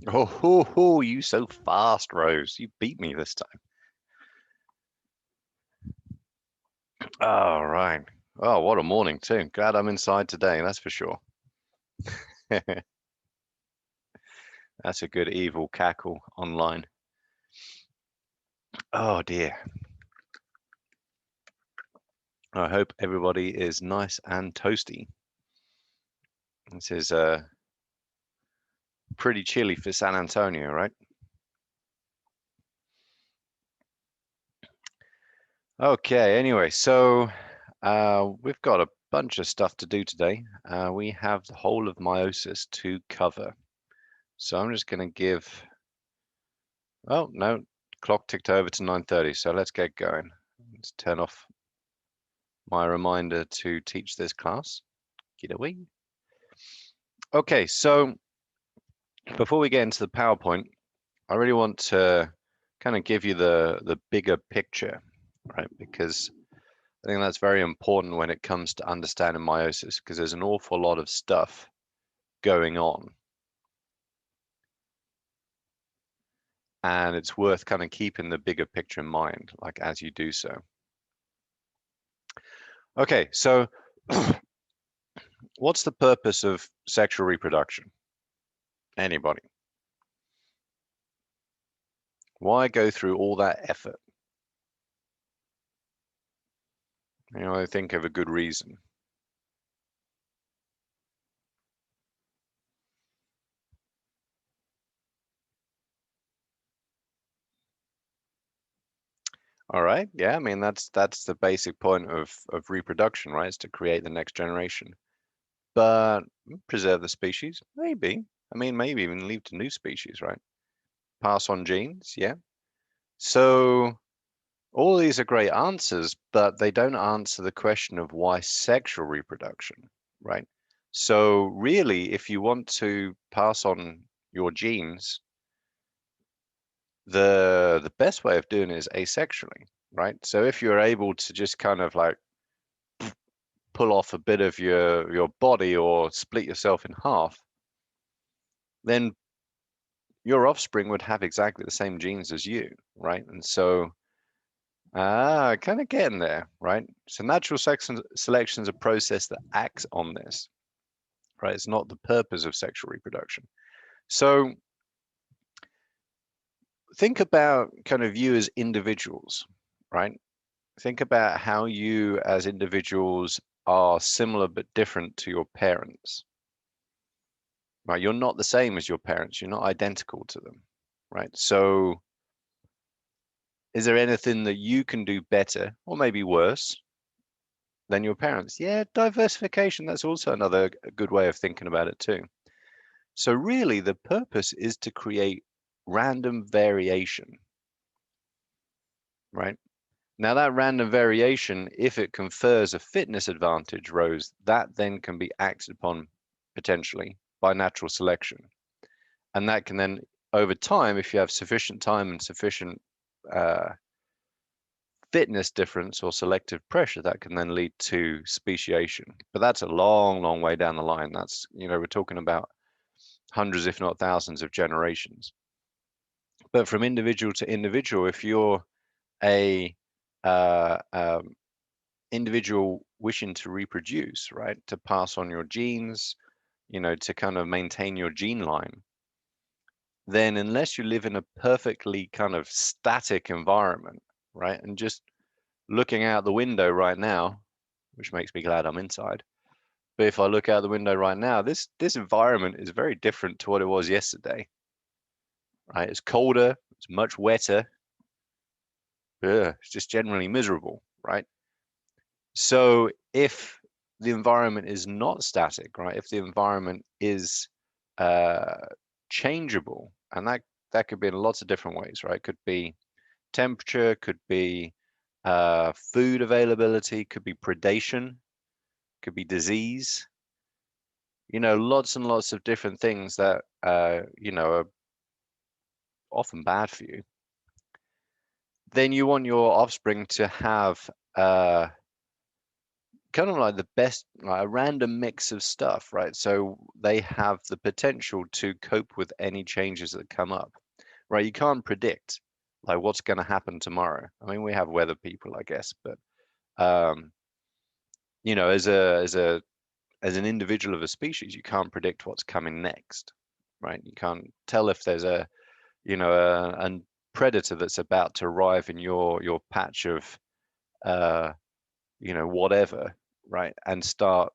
Oh, you so fast, Rose. You beat me this time. All right. Oh, what a morning too. Glad I'm inside today, that's for sure. That's a good evil cackle online. Oh dear. I hope everybody is nice and toasty. This is pretty chilly for San Antonio, right? Okay, anyway, so we've got a bunch of stuff to do today. We have the whole of meiosis to cover. So I'm just going to give, oh no, clock ticked over to 9:30, so let's get going. Let's turn off my reminder to teach this class. Get away. Okay, so before we get into the PowerPoint, I really want to kind of give you the bigger picture, right? Because I think that's very important when it comes to understanding meiosis, because there's an awful lot of stuff going on. And it's worth kind of keeping the bigger picture in mind, like as you do so. Okay, so what's the purpose of sexual reproduction? Anybody? Why go through all that effort? You know, I think of a good reason. All right, yeah, I mean that's the basic point of reproduction, right? Is to create the next generation. But preserve the species? Maybe. I mean, maybe even lead to new species, right? Pass on genes, yeah. So all these are great answers, but they don't answer the question of why sexual reproduction, right? So really, if you want to pass on your genes, the best way of doing it is asexually, right? So if you're able to just kind of like pull off a bit of your body or split yourself in half, then your offspring would have exactly the same genes as you, right? And so, kind of getting there, right? So natural selection is a process that acts on this, right? It's not the purpose of sexual reproduction. So think about kind of you as individuals, right? Think about how you as individuals are similar but different to your parents, right? You're not the same as your parents. You're not identical to them, right? So is there anything that you can do better or maybe worse than your parents? Yeah, diversification, that's also another good way of thinking about it too. So really the purpose is to create random variation, right? Now that random variation, if it confers a fitness advantage, Rose, that then can be acted upon potentially by natural selection. And that can then, over time, if you have sufficient time and sufficient uh, fitness difference or selective pressure, that can then lead to speciation. But that's a long, long way down the line. That's, we're talking about hundreds, if not thousands of generations. But from individual to individual, if you're a uh, um, individual wishing to reproduce, right, to pass on your genes, to kind of maintain your gene line, then unless you live in a perfectly kind of static environment, right, and just looking out the window right now, which makes me glad I'm inside. But if I look out the window right now, this environment is very different to what it was yesterday, right? It's colder, it's much wetter. Ugh, it's just generally miserable, right? So if the environment is not static, right? If the environment is uh, changeable, and that could be in lots of different ways, right? Could be temperature, could be food availability, could be predation, could be disease. Lots and lots of different things that are often bad for you. Then you want your offspring to have kind of like the best, like a random mix of stuff, right? So they have the potential to cope with any changes that come up, right? You can't predict like what's going to happen tomorrow. I mean, we have weather people, I guess, but um, you know, as an individual of a species, you can't predict what's coming next, right? You can't tell if there's a, you know, a predator that's about to arrive in your patch of, uh, you know, whatever, right, and start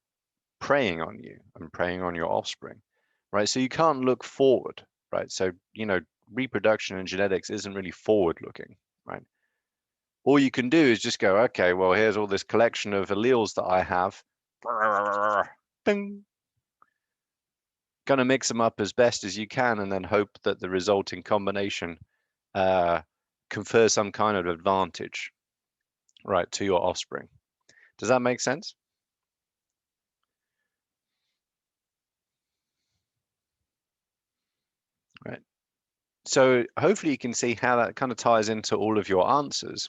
preying on you and preying on your offspring, right? So you can't look forward, right? So, you know, reproduction and genetics isn't really forward looking, right? All you can do is just go, okay, well, here's all this collection of alleles that I have. Ding. Gonna mix them up as best as you can and then hope that the resulting combination uh, confers some kind of advantage, right, to your offspring. Does that make sense? Right. So hopefully you can see how that kind of ties into all of your answers.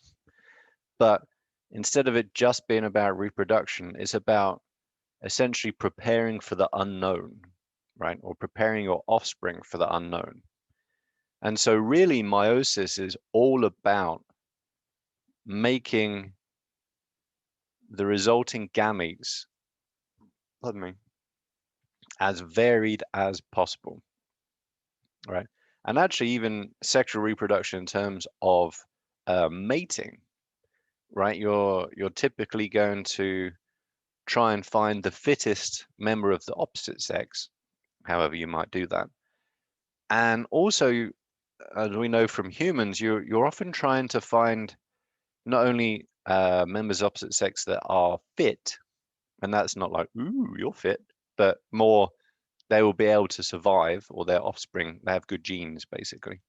But instead of it just being about reproduction, it's about essentially preparing for the unknown, right? Or preparing your offspring for the unknown. And so really meiosis is all about making the resulting gametes, pardon me, as varied as possible, right? And actually even sexual reproduction in terms of mating, right? You're typically going to try and find the fittest member of the opposite sex, however you might do that. And also, as we know from humans, you're often trying to find not only members of opposite sex that are fit, and that's not like, ooh, you're fit, but more they will be able to survive, or their offspring, they have good genes, basically.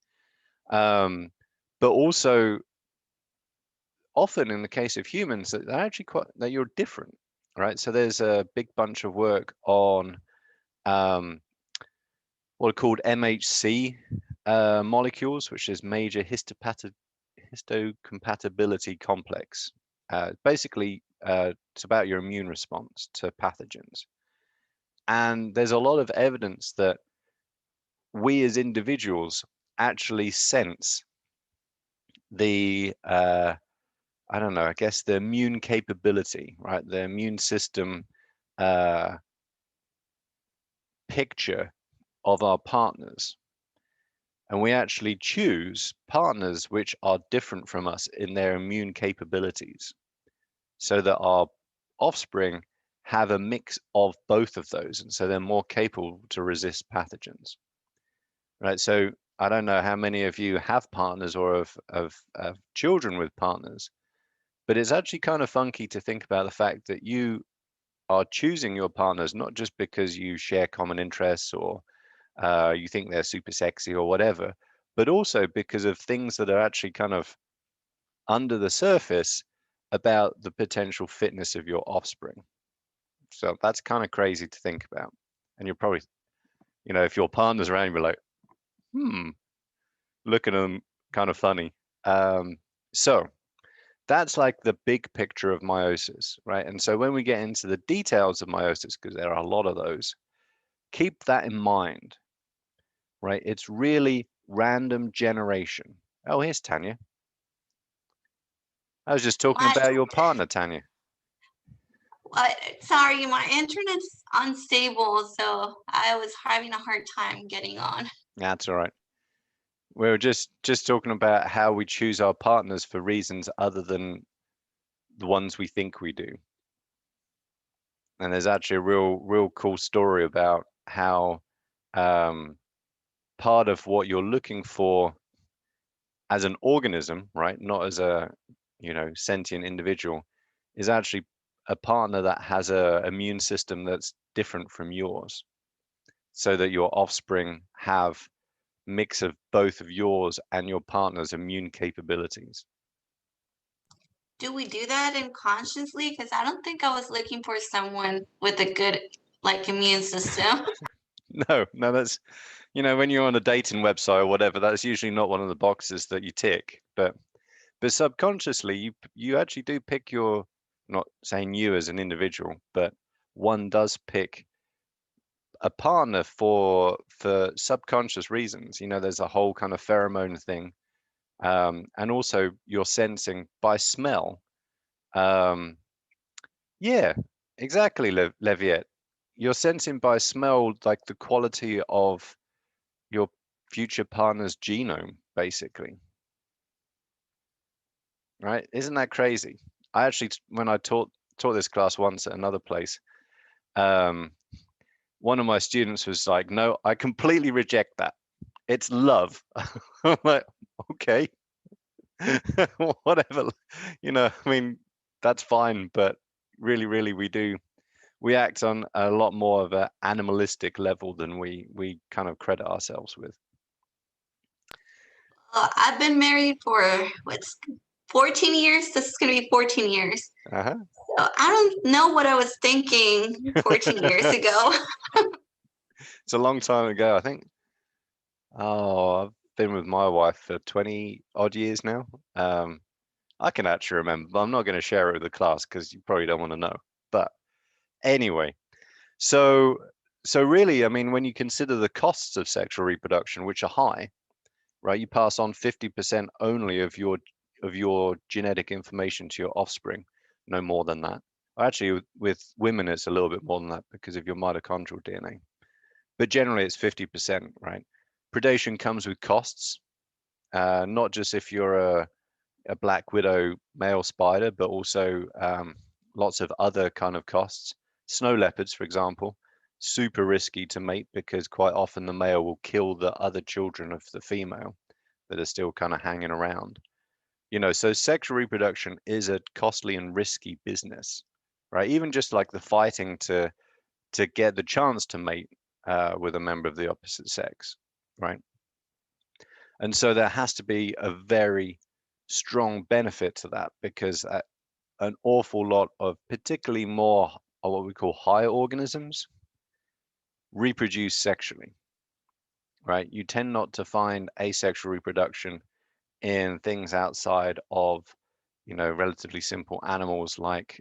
Um, but also, often in the case of humans, that they're actually quite that you're different, right? So there's a big bunch of work on um, what are called MHC molecules, which is major histocompatibility complex. Basically, it's about your immune response to pathogens. And there's a lot of evidence that we as individuals actually sense the, I don't know, I guess the immune capability, right? The immune system uh, picture of our partners. And we actually choose partners which are different from us in their immune capabilities so that our offspring have a mix of both of those. And so they're more capable to resist pathogens, right? So I don't know how many of you have partners or of children with partners, but it's actually kind of funky to think about the fact that you are choosing your partners not just because you share common interests or you think they're super sexy or whatever, but also because of things that are actually kind of under the surface about the potential fitness of your offspring. So that's kind of crazy to think about. And you're probably, you know, if your partner's around, you're like, hmm, look at them kind of funny. So that's like the big picture of meiosis, right? And so when we get into the details of meiosis, because there are a lot of those, keep that in mind, right? It's really random generation. Oh, here's Tanya. I was just talking What? about your partner, Tanya. What? Sorry, my internet's unstable, so I was having a hard time getting on. That's all right. We were just talking about how we choose our partners for reasons other than the ones we think we do. And there's actually a real cool story about how um, part of what you're looking for as an organism, right, not as a, you know, sentient individual, is actually a partner that has a immune system that's different from yours, so that your offspring have mix of both of yours and your partner's immune capabilities. Do we do that unconsciously? Because I don't think I was looking for someone with a good, like, immune system. No, no, that's, you know, when you're on a dating website or whatever, that's usually not one of the boxes that you tick. But subconsciously, you actually do pick not saying you as an individual, but one does pick a partner for subconscious reasons. You know, there's a whole kind of pheromone thing, and also you're sensing by smell. Yeah, exactly, Leviette. You're sensing by smell like the quality of your future partner's genome, basically. Right? Isn't that crazy? I actually, when I taught this class once at another place, um, one of my students was like, "No, I completely reject that. It's love." I'm like, okay, whatever. You know, I mean, that's fine, but really, we act on a lot more of an animalistic level than we kind of credit ourselves with. I've been married for what's 14 years. This is going to be 14 years. Uh-huh. So I don't know what I was thinking 14 years ago. It's a long time ago, I think. Oh, I've been with my wife for 20 odd years now. I can actually remember, but I'm not going to share it with the class because you probably don't want to know. But anyway, so really, I mean, when you consider the costs of sexual reproduction, which are high, right? You pass on 50% only of your genetic information to your offspring, no more than that. Actually, with women, it's a little bit more than that because of your mitochondrial DNA. But generally, it's 50%, right? Predation comes with costs, not just if you're a black widow male spider, but also lots of other kind of costs. Snow leopards, for example, super risky to mate because quite often the male will kill the other children of the female that are still kind of hanging around. You know, so sexual reproduction is a costly and risky business, right? Even just like the fighting to get the chance to mate with a member of the opposite sex, right? And so there has to be a very strong benefit to that because an awful lot of particularly more of what we call higher organisms reproduce sexually, right? You tend not to find asexual reproduction in things outside of, you know, relatively simple animals like,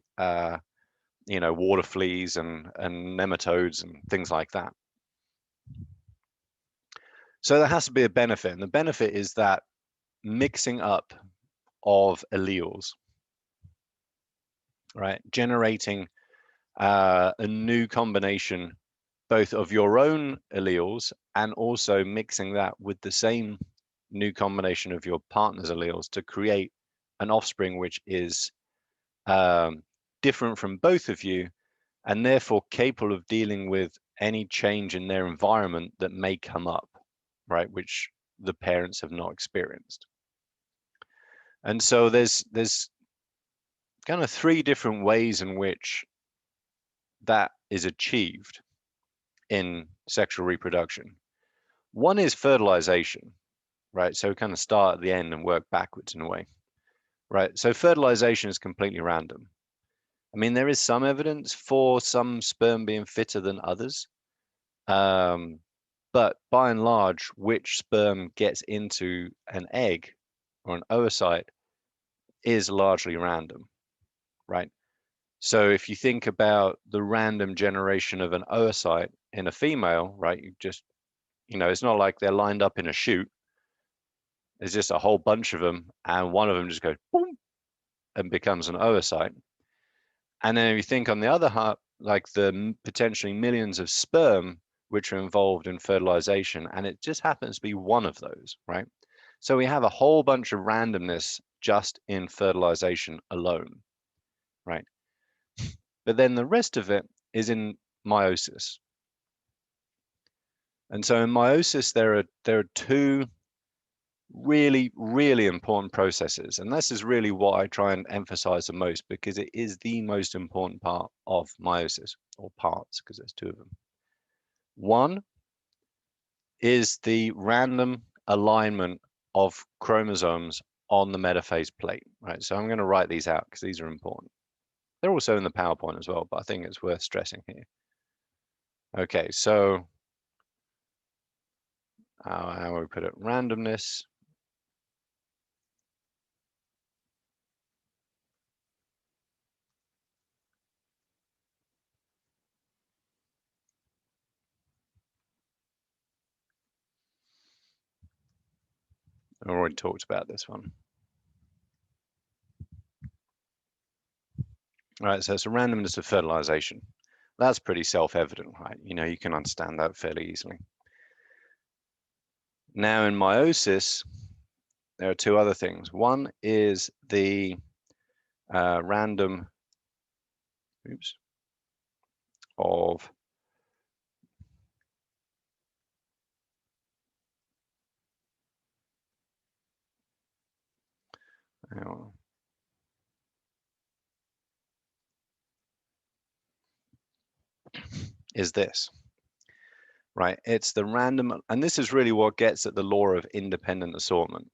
you know, water fleas and nematodes and things like that. So there has to be a benefit, and the benefit is that mixing up of alleles, right? Generating a new combination both of your own alleles and also mixing that with the same new combination of your partner's alleles to create an offspring which is different from both of you and therefore capable of dealing with any change in their environment that may come up, right? Which the parents have not experienced. And so there's kind of three different ways in which that is achieved in sexual reproduction. One is fertilization, right? So kind of start at the end and work backwards in a way, right? So fertilization is completely random. I mean, there is some evidence for some sperm being fitter than others, but by and large, which sperm gets into an egg or an oocyte is largely random, right? So if you think about the random generation of an oocyte in a female, right, you just, you know, it's not like they're lined up in a chute. There's just a whole bunch of them, and one of them just goes boom and becomes an oocyte. And then if you think on the other hand, like the potentially millions of sperm which are involved in fertilization, and it just happens to be one of those, right? So we have a whole bunch of randomness just in fertilization alone, right? But then the rest of it is in meiosis. And so in meiosis, there are two really important processes. And this is really what I try and emphasize the most because it is the most important part of meiosis, or parts, because there's two of them. One is the random alignment of chromosomes on the metaphase plate, right? So I'm going to write these out because these are important. They're also in the PowerPoint as well, but I think it's worth stressing here. Okay, so how do we put it? Randomness. I already talked about this one. All right, so it's a randomness of fertilization. That's pretty self-evident, right? You know, you can understand that fairly easily. Now in meiosis, there are two other things. One is the random, of is this, right? It's the random, and this is really what gets at the law of independent assortment,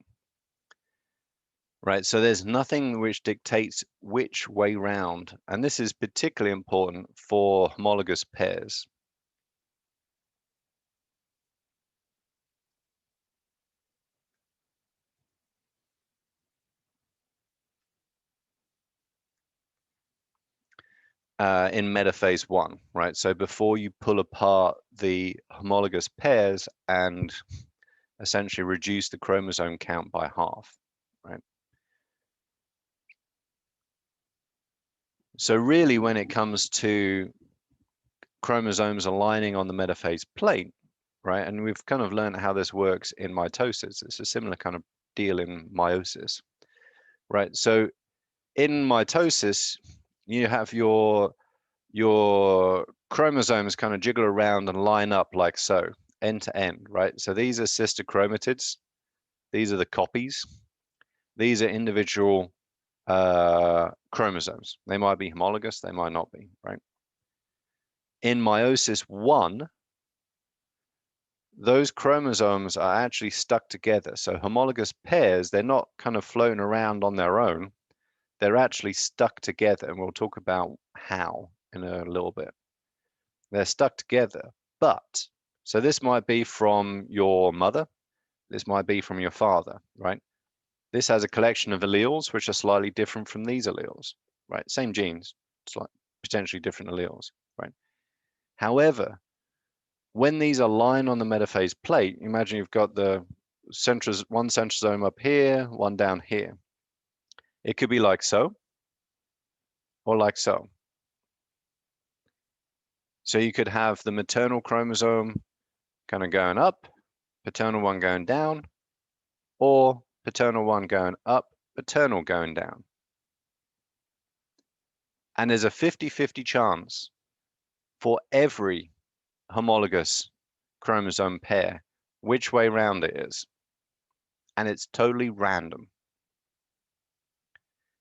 right? So there's nothing which dictates which way round, and this is particularly important for homologous pairs. In metaphase 1, right? So before you pull apart the homologous pairs and essentially reduce the chromosome count by half, right? So really, when it comes to chromosomes aligning on the metaphase plate, right? And we've kind of learned how this works in mitosis. It's a similar kind of deal in meiosis, right? So in mitosis, you have your chromosomes kind of jiggle around and line up like so, end to end, right? So these are sister chromatids. These are the copies. These are individual chromosomes. They might be homologous, they might not be, right? In meiosis 1, those chromosomes are actually stuck together. So homologous pairs, they're not kind of floating around on their own. They're actually stuck together, and we'll talk about how in a little bit. They're stuck together, but so this might be from your mother, this might be from your father, right? This has a collection of alleles which are slightly different from these alleles, right? Same genes, potentially different alleles, right? However, when these align on the metaphase plate, imagine you've got the one centrosome up here, one down here. It could be like so, or like so. So you could have the maternal chromosome kind of going up, paternal one going down, or paternal one going up, paternal going down. And there's a 50-50 chance for every homologous chromosome pair which way round it is. And it's totally random.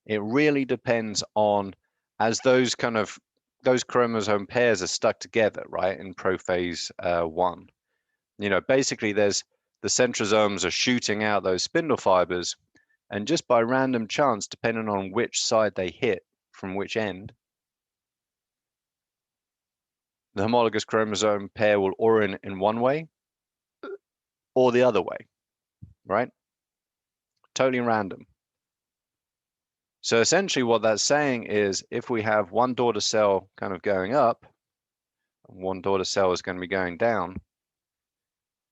It really depends on, as those chromosome pairs are stuck together, right, in prophase 1. You know, basically the centrosomes are shooting out those spindle fibers, and just by random chance, depending on which side they hit from which end, the homologous chromosome pair will orient in one way or the other way, right? Totally random. So essentially what that's saying is if we have one daughter cell kind of going up, and one daughter cell is going to be going down,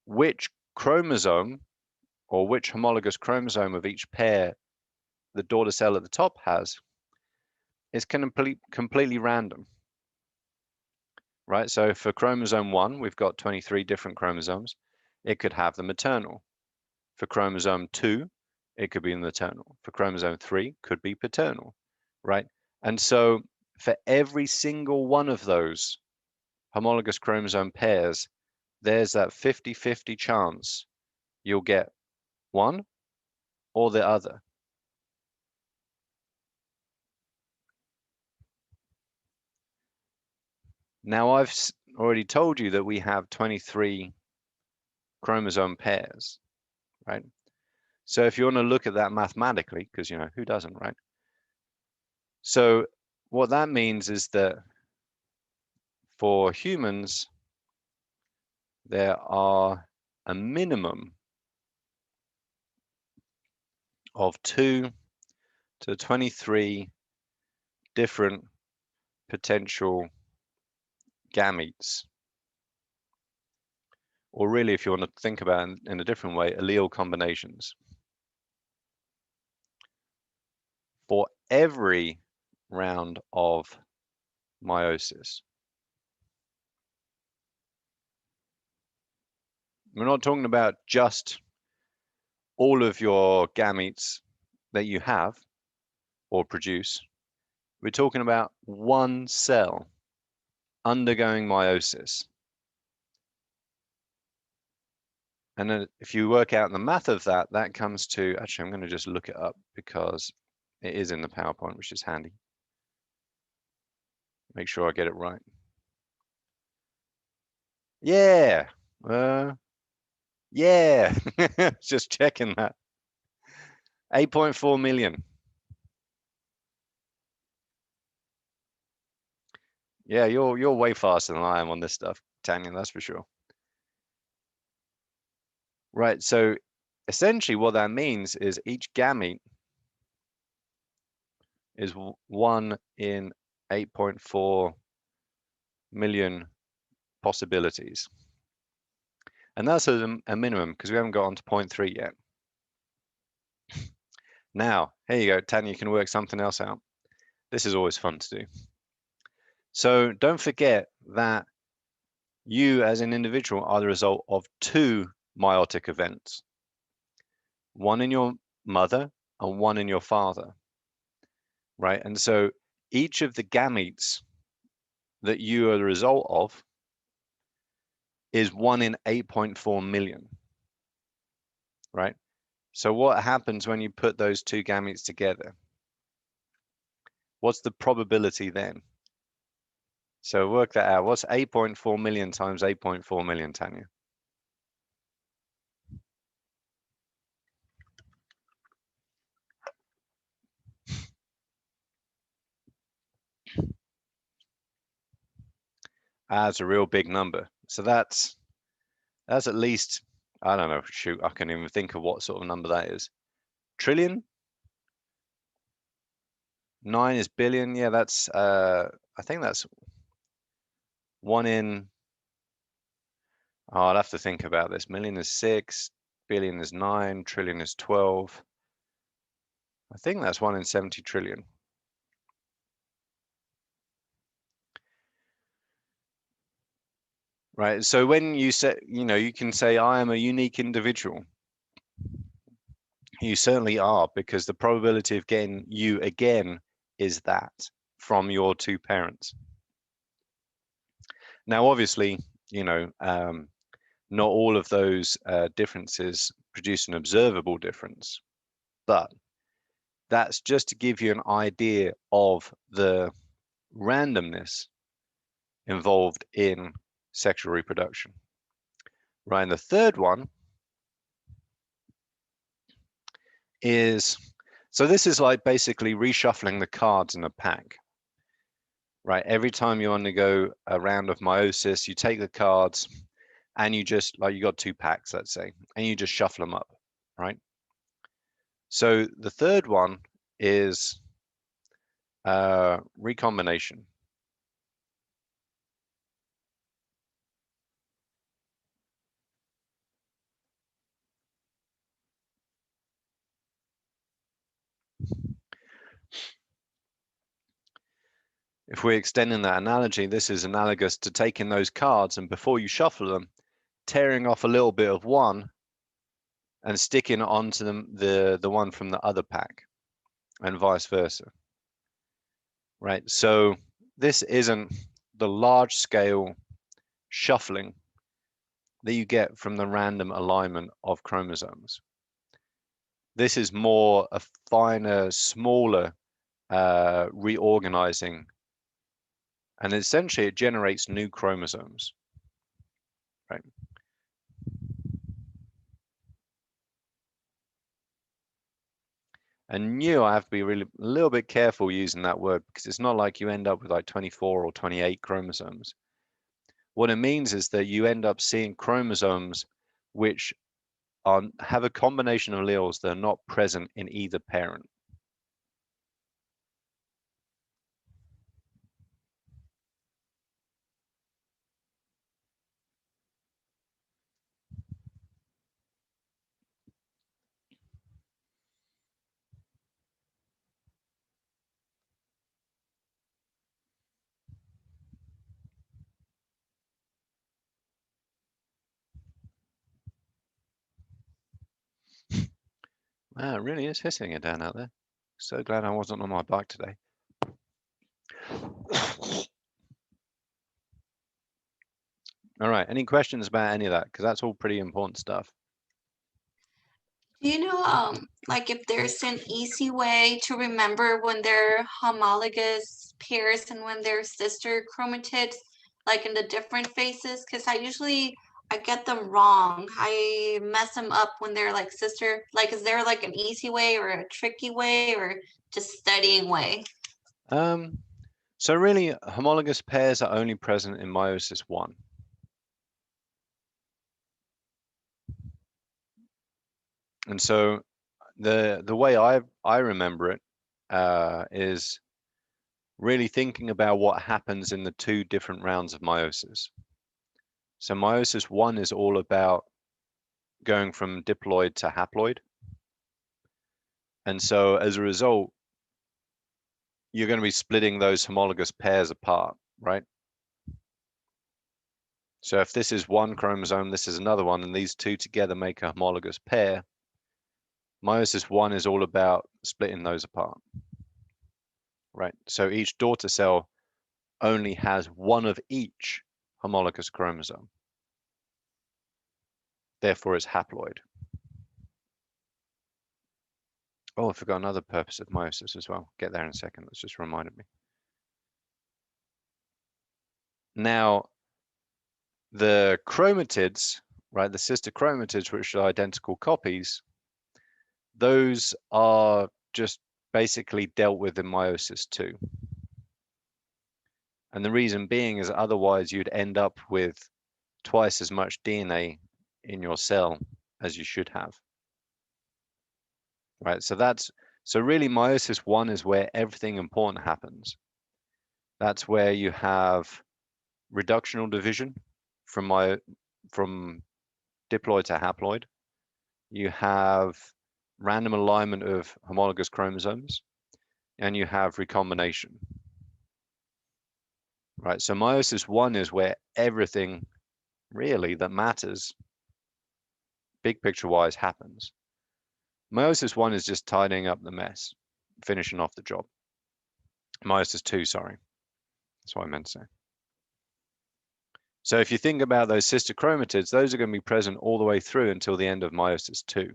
which chromosome or which homologous chromosome of each pair the daughter cell at the top has is completely random, right? So for chromosome 1, we've got 23 different chromosomes. It could have the maternal. For chromosome 2, it could be the maternal. For chromosome 3, could be paternal, right? And so for every single one of those homologous chromosome pairs, there's that 50-50 chance you'll get one or the other. Now, I've already told you that we have 23 chromosome pairs, right? So if you want to look at that mathematically, because, you know, who doesn't, right? So what that means is that for humans, there are a minimum of 2 to 23 different potential gametes. Or really, if you want to think about it in a different way, allele combinations, for every round of meiosis. We're not talking about just all of your gametes that you have or produce. We're talking about one cell undergoing meiosis. And then if you work out the math of that, that comes to, actually, I'm going to just look it up because it is in the PowerPoint, which is handy. Make sure I get it right. Yeah. Yeah. Just checking that. 8.4 million. Yeah, you're way faster than I am on this stuff, Tanya, that's for sure. Right, so essentially what that means is each gamete is 1 in 8.4 million possibilities. And that's a minimum because we haven't got on to point 3 yet. Now, here you go, Tanya, you can work something else out. This is always fun to do. So don't forget that you as an individual are the result of 2 meiotic events. One in your mother and one in your father, right? And so each of the gametes that you are the result of is 1 in 8.4 million, right? So what happens when you put those 2 gametes together? What's the probability then? So work that out. What's 8.4 million times 8.4 million, Tanya? That's a real big number. So that's at least, I don't know, shoot, I can't even think of what sort of number that is. Trillion? 9 is billion. Yeah, that's, I think that's 1 in, oh, I'll have to think about this. Million is 6, billion is 9, trillion is 12. I think that's 1 in 70 trillion. Right, so when you say, you can say, I am a unique individual. You certainly are, because the probability of getting you again is that from your 2 parents. Now, obviously, not all of those differences produce an observable difference, but that's just to give you an idea of the randomness involved in sexual reproduction. Right, and the third one is, so this is like basically reshuffling the cards in a pack. Right, every time you undergo a round of meiosis, you take the cards and you just, like, you got 2 packs, let's say, and you just shuffle them up, right? So the third one is recombination. If we're extending that analogy, this is analogous to taking those cards and before you shuffle them, tearing off a little bit of one and sticking it onto the one from the other pack, and vice versa. Right, so this isn't the large scale shuffling that you get from the random alignment of chromosomes. This is more a finer, smaller reorganizing, and essentially it generates new chromosomes, right? And new, I have to be really a little bit careful using that word because it's not like you end up with like 24 or 28 chromosomes. What it means is that you end up seeing chromosomes which have a combination of alleles that are not present in either parent. Ah, it really is hissing it down out there. So glad I wasn't on my bike today. All right, any questions about any of that? Because that's all pretty important stuff. Do you know, like if there's an easy way to remember when they're homologous pairs and when they're sister chromatids, like in the different phases? Because I get them wrong. I mess them up when they're like sister. Like, is there like an easy way or a tricky way or just studying way? So really, homologous pairs are only present in meiosis 1. And so the way I remember it is really thinking about what happens in the 2 different rounds of meiosis. So meiosis 1 is all about going from diploid to haploid. And so as a result, you're going to be splitting those homologous pairs apart, right? So if this is one chromosome, this is another one, and these 2 together make a homologous pair, meiosis 1 is all about splitting those apart, right? So each daughter cell only has one of each homologous chromosome. Therefore, it's haploid. Oh, I forgot another purpose of meiosis as well. Get there in a second. That's just reminded me. Now, the chromatids, right, the sister chromatids, which are identical copies, those are just basically dealt with in meiosis 2. And the reason being is otherwise you'd end up with twice as much DNA in your cell as you should have. Right, so really meiosis 1 is where everything important happens. That's where you have reductional division from diploid to haploid. You have random alignment of homologous chromosomes, and you have recombination. Right, so meiosis 1 is where everything really that matters, big picture wise, happens. Meiosis 1 is just tidying up the mess, finishing off the job. Meiosis 2, sorry. That's what I meant to say. So if you think about those sister chromatids, those are going to be present all the way through until the end of meiosis 2.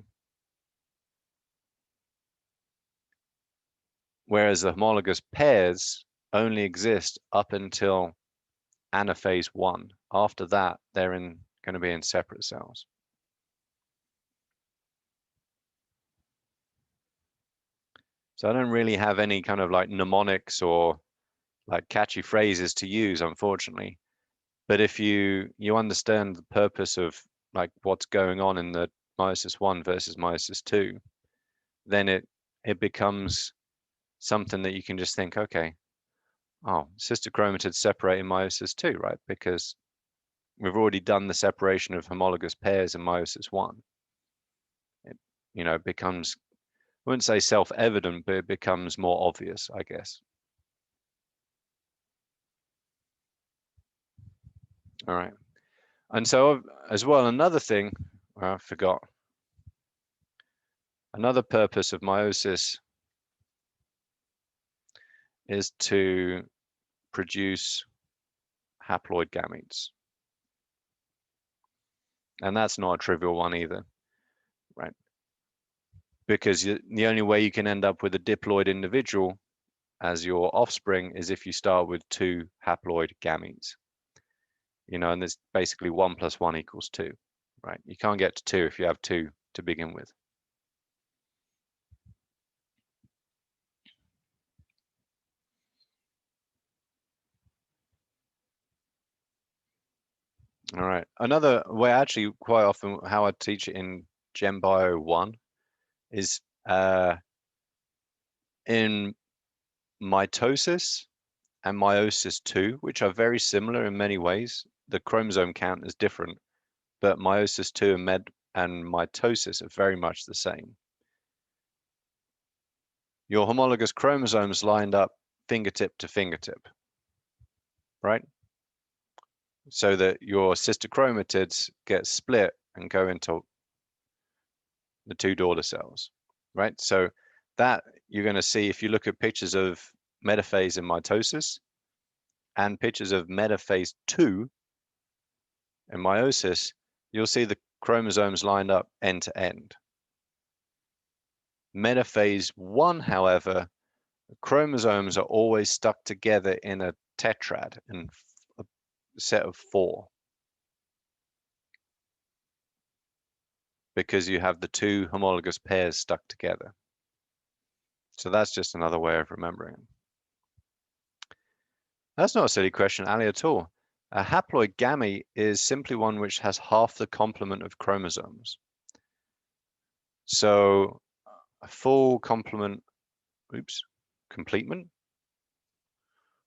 Whereas the homologous pairs only exist up until anaphase 1. After that, they're going to be in separate cells. So I don't really have any kind of like mnemonics or like catchy phrases to use, unfortunately. But if you understand the purpose of like what's going on in the meiosis 1 versus meiosis 2, then it becomes something that you can just think, okay, oh, sister chromatids separate in meiosis 2, right? Because we've already done the separation of homologous pairs in meiosis 1. It becomes, I wouldn't say self-evident, but it becomes more obvious, I guess. All right. And so as well, another thing, I forgot, another purpose of meiosis is to produce haploid gametes. And that's not a trivial one either, right? Because the only way you can end up with a diploid individual as your offspring is if you start with 2 haploid gametes. And there's basically 1 + 1 = 2, right? You can't get to 2 if you have 2 to begin with. All right. Another way, actually, quite often, how I teach it in Gen Bio 1 is in mitosis and meiosis 2, which are very similar in many ways. The chromosome count is different, but meiosis 2 and mitosis are very much the same. Your homologous chromosomes lined up fingertip to fingertip, right? So that your sister chromatids get split and go into the 2 daughter cells. right? So that you're going to see if you look at pictures of metaphase and mitosis and pictures of metaphase 2 and meiosis, you'll see the chromosomes lined up end to end. Metaphase 1, however, chromosomes are always stuck together in a tetrad, in a set of 4, because you have the 2 homologous pairs stuck together. So that's just another way of remembering it. That's not a silly question, Ali, at all. A haploid gamete is simply one which has half the complement of chromosomes. So a full complement, complement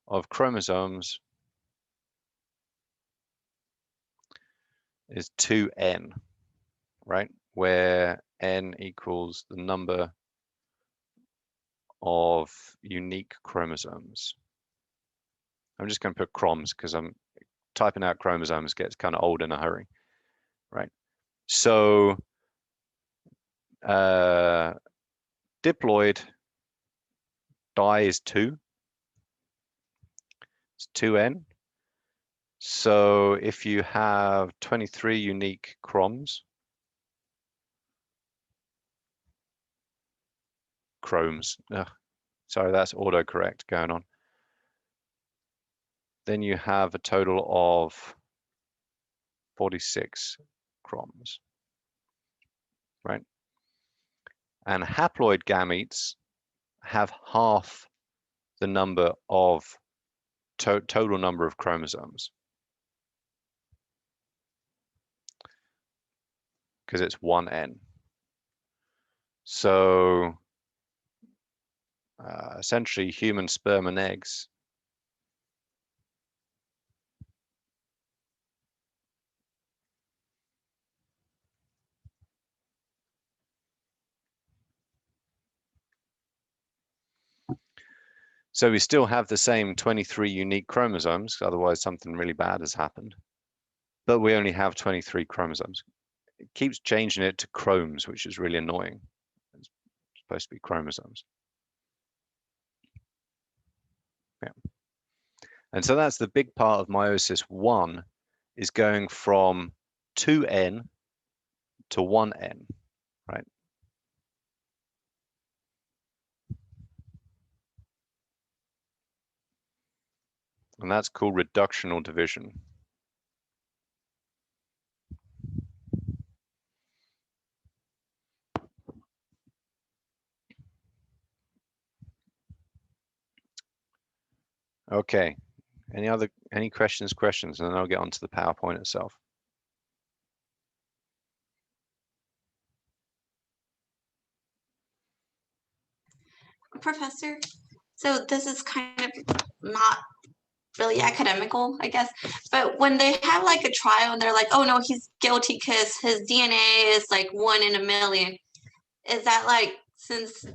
of chromosomes is 2n, right? Where n equals the number of unique chromosomes. I'm just going to put chroms because I'm typing out chromosomes gets kind of old in a hurry, right? So diploid di is 2. It's 2n. So if you have 23 unique chromes, sorry, that's autocorrect going on. Then you have a total of 46 chromes, right? And haploid gametes have half the number of total number of chromosomes, because it's 1n. So essentially human sperm and eggs so we still have the same 23 unique chromosomes, otherwise something really bad has happened. But we only have 23 chromosomes. It keeps changing it to chromes, which is really annoying. It's supposed to be chromosomes. Yeah. And so that's the big part of meiosis 1, is going from 2n to 1n, right? And that's called reductional division. Okay, any questions, and then I'll get onto the PowerPoint itself. Professor, so this is kind of not really academical, I guess, but when they have like a trial and they're like, oh no, he's guilty because his DNA is like 1 in a million, is that like, since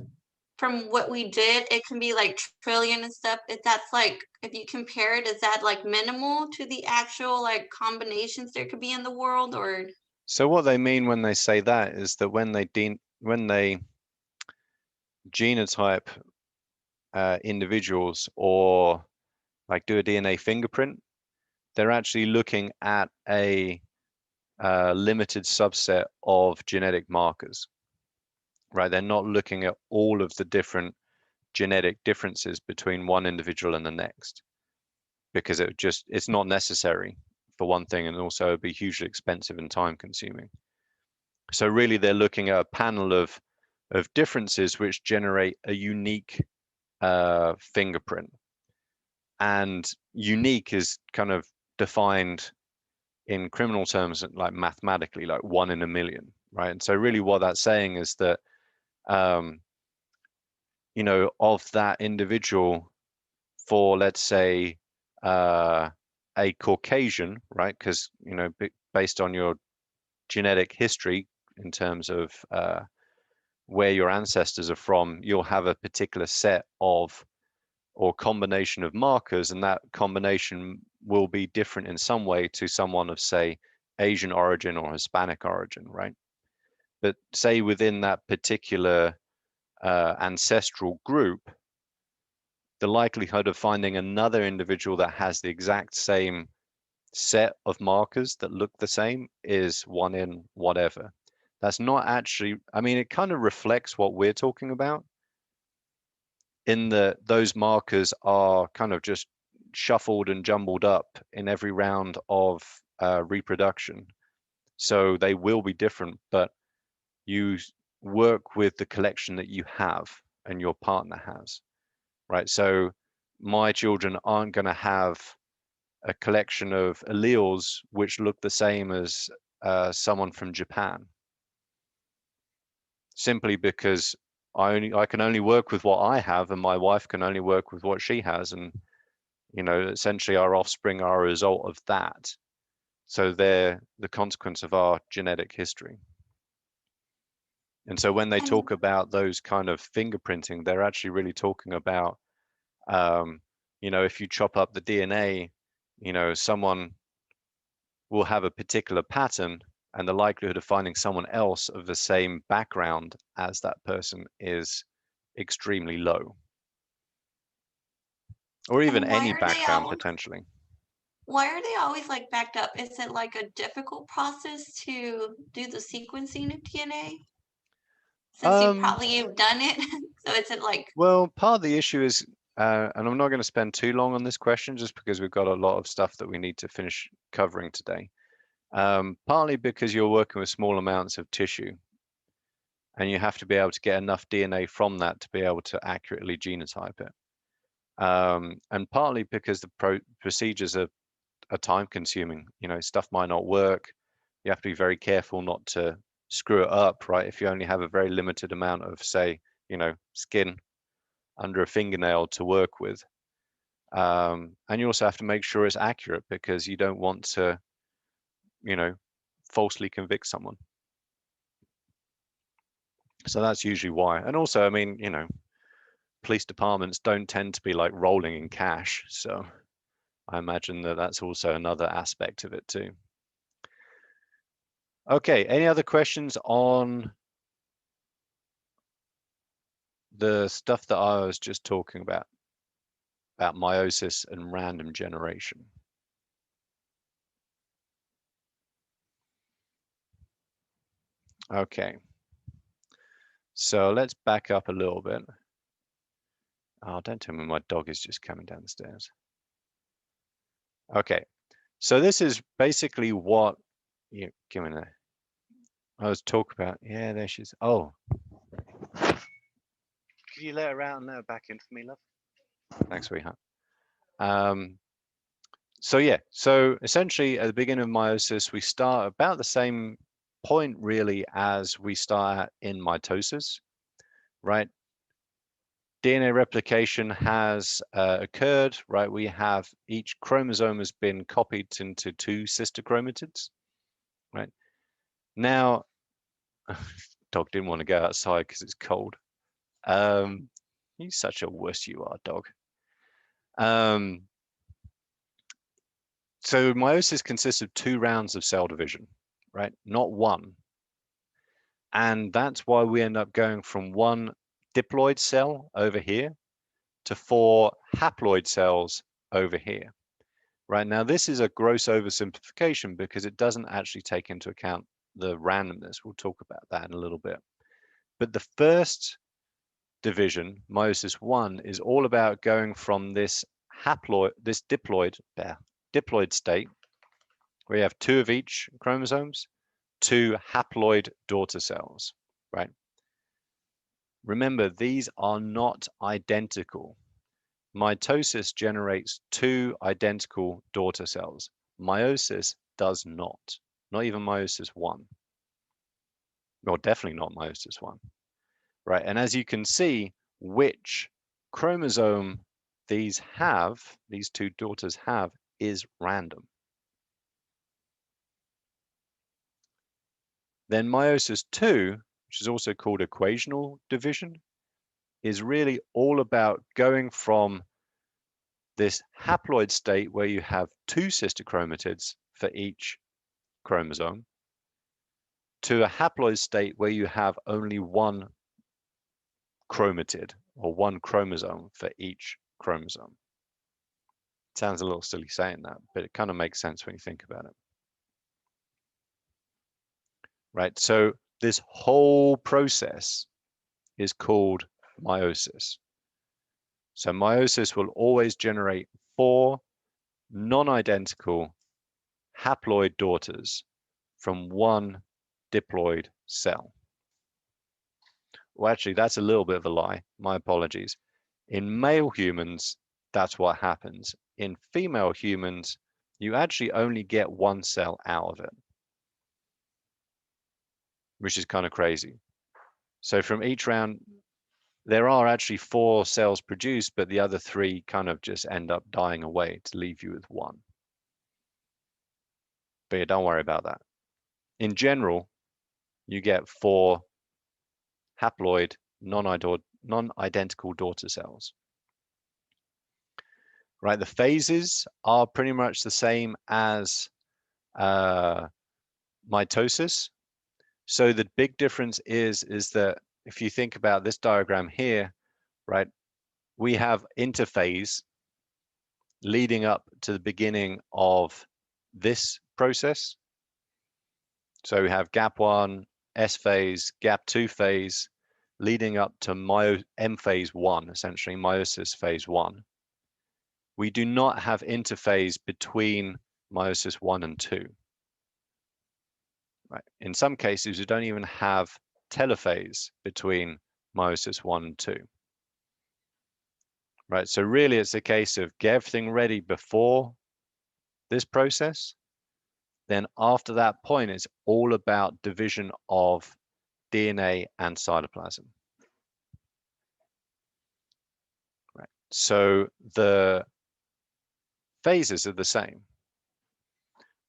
from what we did, it can be like trillion and stuff, if that's like, if you compare it, is that like minimal to the actual like combinations there could be in the world? Or so what they mean when they say that is that when they genotype individuals or like do a DNA fingerprint, they're actually looking at a limited subset of genetic markers, right? They're not looking at all of the different genetic differences between one individual and the next, because it's not necessary for one thing, and also it'd be hugely expensive and time consuming. So really they're looking at a panel of differences which generate a unique fingerprint. And unique is kind of defined in criminal terms, like mathematically, like 1 in a million, right? And so really what that's saying is that, you know, of that individual, for let's say a Caucasian, right? Because, you know, based on your genetic history in terms of where your ancestors are from, you'll have a particular set of or combination of markers, and that combination will be different in some way to someone of, say, Asian origin or Hispanic origin, right? But say within that particular ancestral group, the likelihood of finding another individual that has the exact same set of markers that look the same is 1 in whatever. That's not actually, I mean, it kind of reflects what we're talking about in those markers are kind of just shuffled and jumbled up in every round of reproduction. So they will be different, but you work with the collection that you have and your partner has, right? So my children aren't going to have a collection of alleles which look the same as someone from Japan, simply because I can only work with what I have, and my wife can only work with what she has, and essentially our offspring are a result of that. So they're the consequence of our genetic history. And so when they And talk about those kind of fingerprinting, they're actually really talking about, if you chop up the DNA, someone will have a particular pattern, and the likelihood of finding someone else of the same background as that person is extremely low, or even and any background potentially. why are they always like backed up? Is it like a difficult process to do the sequencing of DNA? Since you've done it, so is it like Well, part of the issue is, and I'm not going to spend too long on this question just because we've got a lot of stuff that we need to finish covering today. Partly because you're working with small amounts of tissue, and you have to be able to get enough DNA from that to be able to accurately genotype it. And partly because the procedures are time consuming. Stuff might not work. You have to be very careful not to screw it up, right? If you only have a very limited amount of, say, skin under a fingernail to work with. And you also have to make sure it's accurate because you don't want to, falsely convict someone. So that's usually why. And also, I mean, police departments don't tend to be like rolling in cash. So I imagine that that's also another aspect of it too. Okay, any other questions on the stuff that I was just talking about meiosis and random generation? Okay, so let's back up a little bit. Oh, don't tell me my dog is just coming down the stairs. Okay, so this is basically what you give me that. I was talking about. Yeah, there she is. Oh, could you let her out and let her back in for me, love? Thanks, sweetheart. So yeah, so essentially at the beginning of meiosis, we start about the same point really as we start in mitosis, right? DNA replication has occurred, right? We have each chromosome has been copied into 2 sister chromatids, right? Now, dog didn't want to go outside because it's cold. You're such a wuss, you are, dog. So meiosis consists of 2 rounds of cell division, right? Not one. And that's why we end up going from 1 diploid cell over here to 4 haploid cells over here. Right now, this is a gross oversimplification because it doesn't actually take into account the randomness. We'll talk about that in a little bit. But the first division, meiosis 1, is all about going from this diploid state, where you have 2 of each chromosomes, to haploid daughter cells, right? Remember, these are not identical. Mitosis generates 2 identical daughter cells. Meiosis does not even meiosis 1. Well, definitely not meiosis 1, right? And as you can see, which chromosome these 2 daughters have, is random. Then meiosis 2, which is also called equational division, is really all about going from this haploid state where you have 2 sister chromatids for each chromosome to a haploid state where you have only 1 chromatid, or one chromosome for each chromosome. Sounds a little silly saying that, but it kind of makes sense when you think about it. Right, so this whole process is called meiosis. So meiosis will always generate 4 non-identical haploid daughters from one diploid cell. Well, actually, that's a little bit of a lie. My apologies. In male humans, that's what happens. In female humans, you actually only get 1 cell out of it, which is kind of crazy. So from each round, there are actually 4 cells produced, but the other 3 kind of just end up dying away to leave you with 1. But yeah, don't worry about that. In general, you get 4 haploid non-identical daughter cells. Right, the phases are pretty much the same as mitosis. So the big difference is that if you think about this diagram here, right, we have interphase leading up to the beginning of this process. So we have gap 1, S phase, gap 2 phase, leading up to M phase 1, essentially meiosis phase 1. We do not have interphase between meiosis 1 and 2. Right. In some cases, we don't even have telophase between meiosis 1 and 2. Right, so really it's a case of get everything ready before this process. Then after that point, it's all about division of DNA and cytoplasm. Right. So the phases are the same.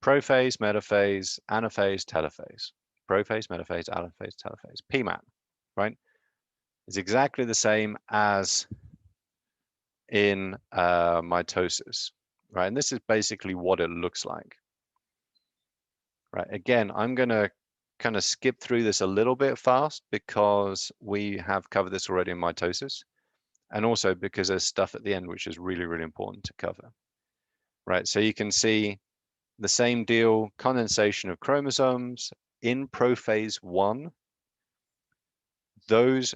Prophase, metaphase, anaphase, telophase. Prophase, metaphase, anaphase, telophase. PMAT, right? It's exactly the same as in mitosis, right? And this is basically what it looks like. Right, again, I'm going to kind of skip through this a little bit fast because we have covered this already in mitosis, and also because there's stuff at the end which is really, really important to cover. Right, so you can see the same deal, condensation of chromosomes in prophase 1. Those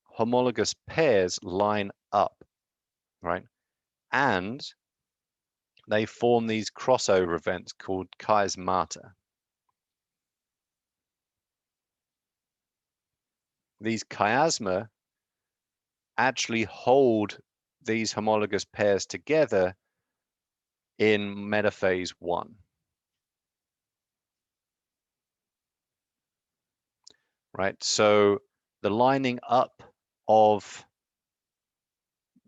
homologous pairs line up, right? And they form these crossover events called chiasmata. These chiasma actually hold these homologous pairs together in metaphase 1. Right, so the lining up of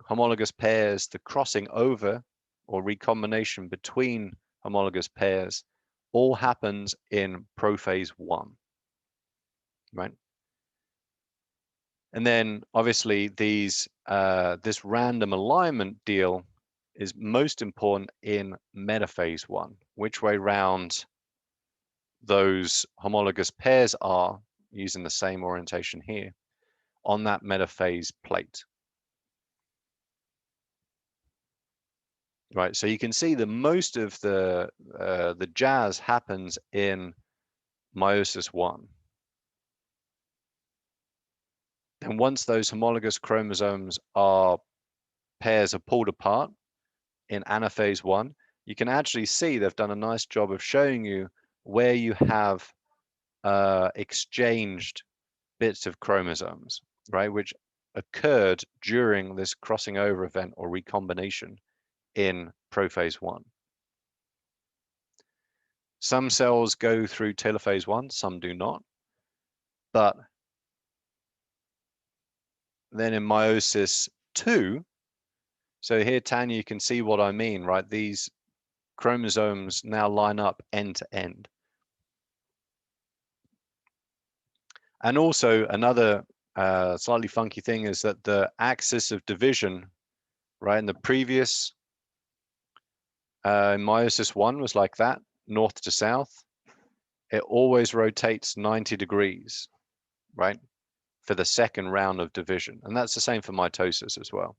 homologous pairs, the crossing over or recombination between homologous pairs, all happens in prophase 1, right? And then obviously these this random alignment deal is most important in metaphase 1, which way round those homologous pairs are, using the same orientation here, on that metaphase plate. Right, so you can see that most of the jazz happens in meiosis 1. And once those homologous chromosomes pairs are pulled apart in anaphase 1, you can actually see they've done a nice job of showing you where you have exchanged bits of chromosomes, right, which occurred during this crossing over event or recombination in prophase 1. Some cells go through telophase 1, some do not. But then in meiosis 2, so here, Tanya, you can see what I mean, right? These chromosomes now line up end to end. And also another slightly funky thing is that the axis of division, right, in the previous meiosis 1 was like that, north to south. It always rotates 90 degrees, right, for the second round of division. And that's the same for mitosis as well.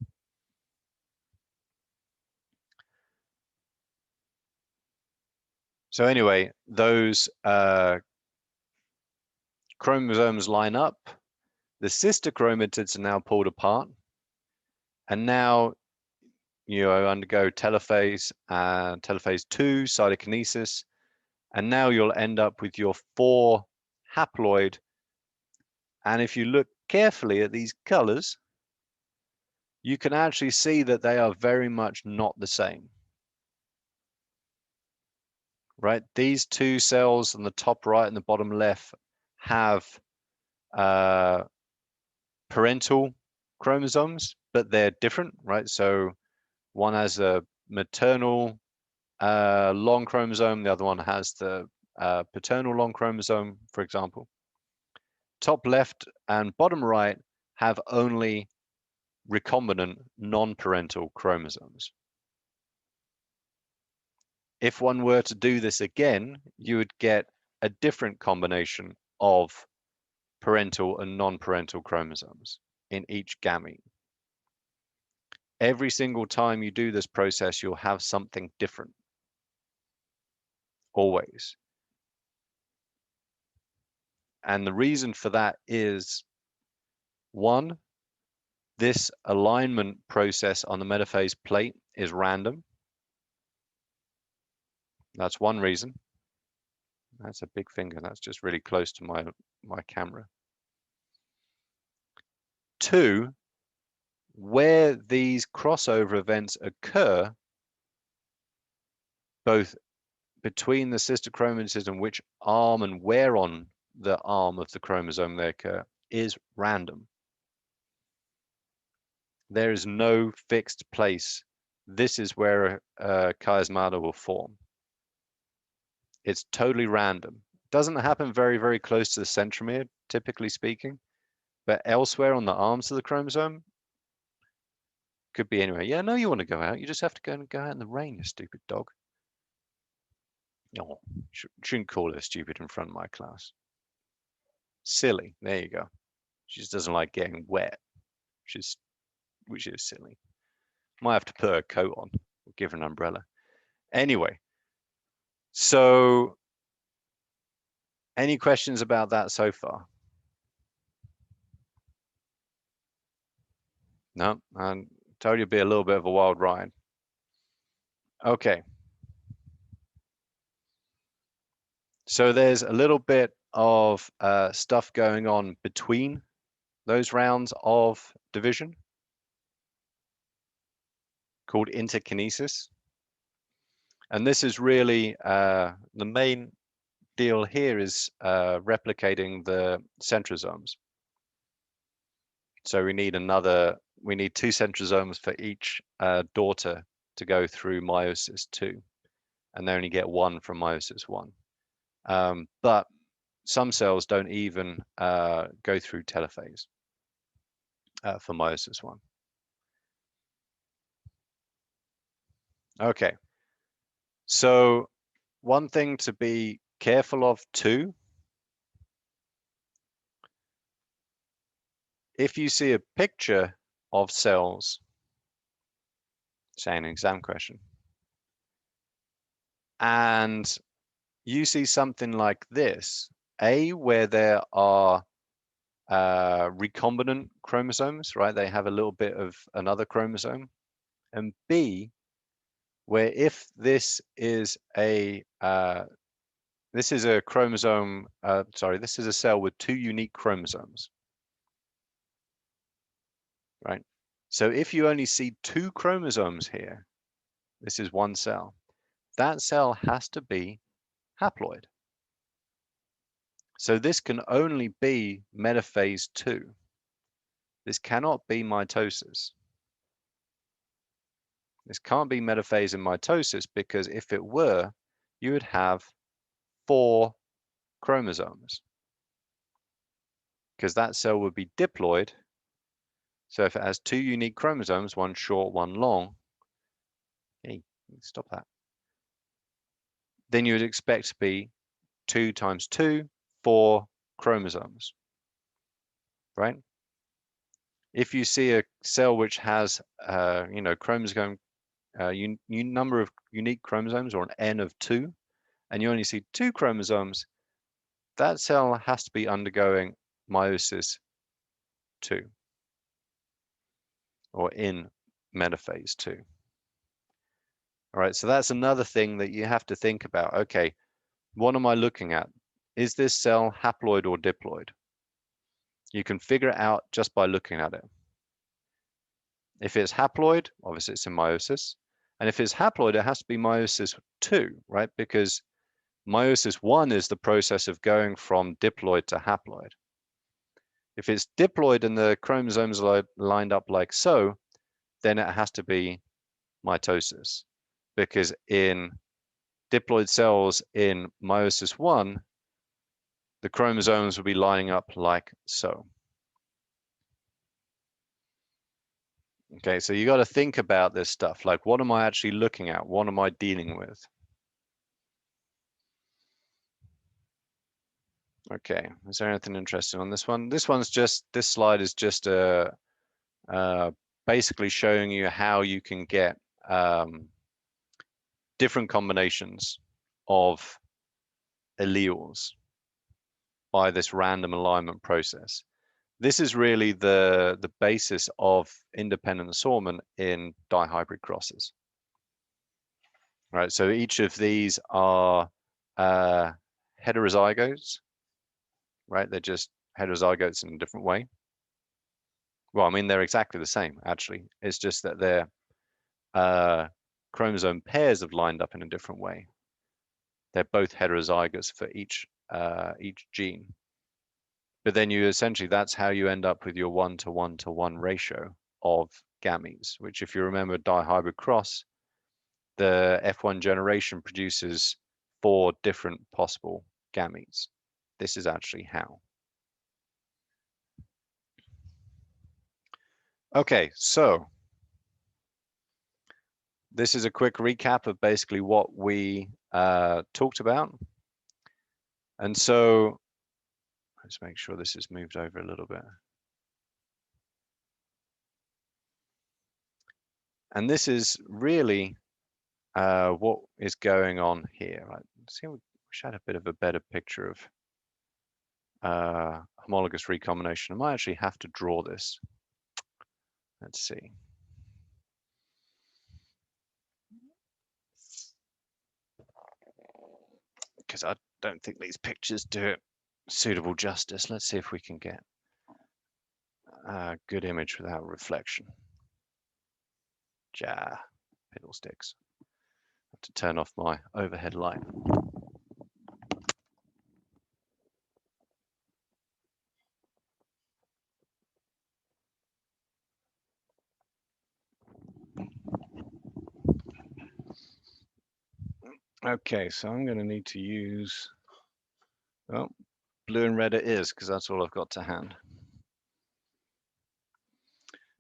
So anyway, those chromosomes line up. The sister chromatids are now pulled apart. And now you undergo telophase, telophase 2, cytokinesis. And now you'll end up with your 4 haploid. And if you look carefully at these colors, you can actually see that they are very much not the same. Right? These 2 cells on the top right and the bottom left have parental chromosomes, but they're different, right? So one has a maternal long chromosome, the other one has the paternal long chromosome, for example. Top left and bottom right have only recombinant non-parental chromosomes. If one were to do this again, you would get a different combination of parental and non-parental chromosomes in each gamete. Every single time you do this process, you'll have something different. Always. And the reason for that is, one, this alignment process on the metaphase plate is random. That's one reason. That's a big finger. That's just really close to my camera. 2, where these crossover events occur, both between the sister chromatids and which arm and where on the arm of the chromosome they occur, is random. There is no fixed place. This is where a chiasmata will form. It's totally random. Doesn't happen very, very close to the centromere, typically speaking, but elsewhere on the arms of the chromosome, could be anywhere. Yeah, no, you want to go out. You just have to go out in the rain, you stupid dog. Oh, shouldn't call her stupid in front of my class. Silly. There you go. She just doesn't like getting wet, which is silly. Might have to put her coat on or give her an umbrella. Anyway, so any questions about that so far? No, I told you it'd be a little bit of a wild ride. Okay. So there's a little bit of stuff going on between those rounds of division called interkinesis. And this is really the main deal here is replicating the centrosomes. So we need 2 centrosomes for each daughter to go through meiosis 2, and they only get 1 from meiosis 1. But some cells don't even go through telophase for meiosis 1. Okay, so one thing to be careful of too, if you see a picture of cells, say an exam question, and you see something like this, where there are recombinant chromosomes, right? They have a little bit of another chromosome. And B, where if this is a chromosome, this is a cell with 2 unique chromosomes, right? So if you only see 2 chromosomes here, this is one cell. That cell has to be haploid. So this can only be metaphase 2. This cannot be mitosis. This can't be metaphase and mitosis, because if it were, you would have 4 chromosomes, because that cell would be diploid. So if it has 2 unique chromosomes, one short, one long, hey, stop that, then you would expect to be 2 times 2, 4 chromosomes. right? If you see a cell which has, chromosome, number of unique chromosomes, or an N of 2, and you only see 2 chromosomes, that cell has to be undergoing meiosis 2, or in metaphase 2. All right, so that's another thing that you have to think about. Okay, what am I looking at? Is this cell haploid or diploid? You can figure it out just by looking at it. If it's haploid, obviously it's in meiosis. And if it's haploid, it has to be meiosis 2, right? Because meiosis 1 is the process of going from diploid to haploid. If it's diploid and the chromosomes are lined up like so, then it has to be mitosis. Because in diploid cells in meiosis 1, the chromosomes will be lining up like so. Okay, so you got to think about this stuff. Like, what am I actually looking at? What am I dealing with? Okay, is there anything interesting on this one? This slide is just basically showing you how you can get different combinations of alleles by this random alignment process. This is really the basis of independent assortment in dihybrid crosses. Right, so each of these are heterozygotes, right? They're just heterozygotes in a different way. Well, I mean, they're exactly the same, actually. It's just that their chromosome pairs have lined up in a different way. They're both heterozygous for each gene. But then you essentially, that's how you end up with your 1:1:1 ratio of gametes, which, if you remember dihybrid cross, the F1 generation produces 4 different possible gametes. This is actually how. Okay, so this is a quick recap of basically what we talked about. And so let's make sure this is moved over a little bit. And this is really what is going on here. Right? See, we should have a bit of a better picture of homologous recombination. I might actually have to draw this. Let's see. Because I don't think these pictures do it suitable justice. Let's see if we can get a good image without reflection. Fiddlesticks. I have to turn off my overhead light. Okay, so I'm going to need to use, well, blue and red it is, because that's all I've got to hand.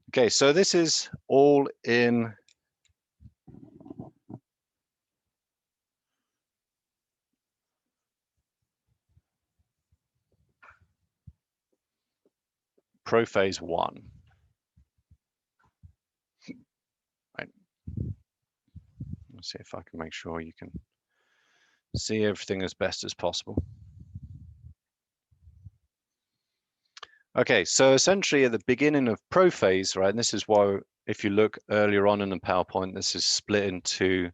Okay, so this is all in prophase 1. Right. Let's see if I can make sure you can see everything as best as possible. Okay, so essentially at the beginning of prophase, right, and this is why if you look earlier on in the PowerPoint, this is split into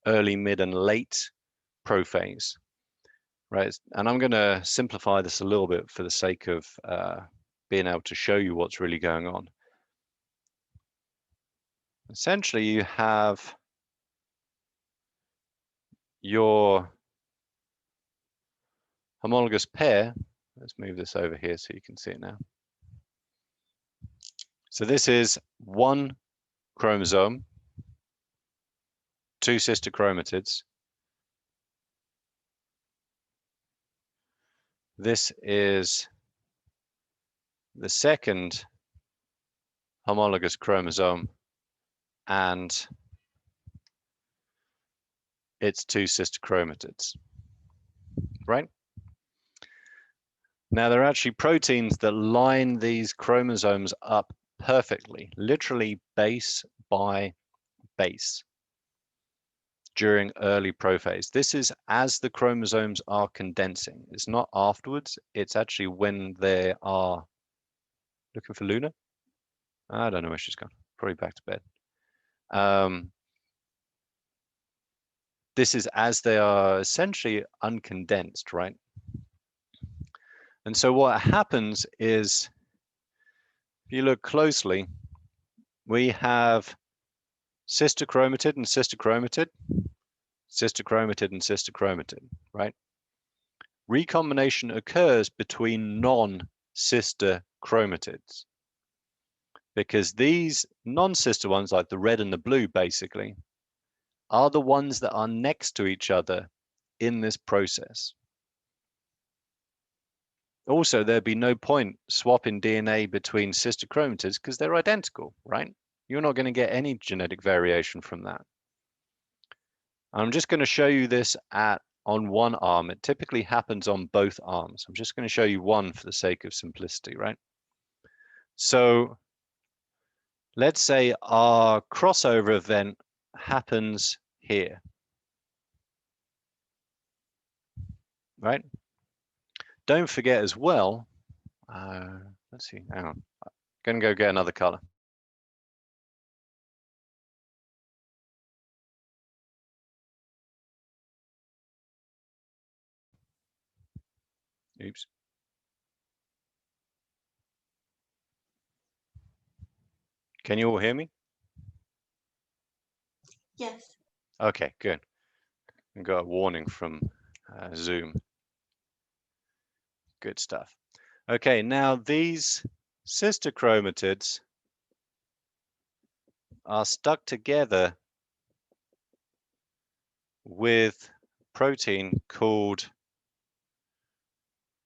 early, mid, and late prophase, right? And I'm going to simplify this a little bit for the sake of being able to show you what's really going on. Essentially, you have your homologous pair. Let's move this over here so you can see it now. So this is 1 chromosome, 2 sister chromatids. This is the second homologous chromosome and its 2 sister chromatids, right? Now, there are actually proteins that line these chromosomes up perfectly, literally base by base during early prophase. This is as the chromosomes are condensing. It's not afterwards. It's actually when they are looking for Luna. I don't know where she's gone. Probably back to bed. This is as they are essentially uncondensed, right? And so what happens is, if you look closely, we have sister chromatid and sister chromatid, sister chromatid and sister chromatid, right? Recombination occurs between non-sister chromatids because these non-sister ones, like the red and the blue, basically, are the ones that are next to each other in this process. Also, there'd be no point swapping DNA between sister chromatids because they're identical, right? You're not going to get any genetic variation from that. I'm just going to show you this on one arm. It typically happens on both arms. I'm just going to show you one for the sake of simplicity, right? So let's say our crossover event happens here, right? Don't forget as well, let's see, hang on. I'm going to go get another color. Oops. Can you all hear me? Yes. Okay, good. I got a warning from Zoom. Good stuff. Okay, now these sister chromatids are stuck together with protein called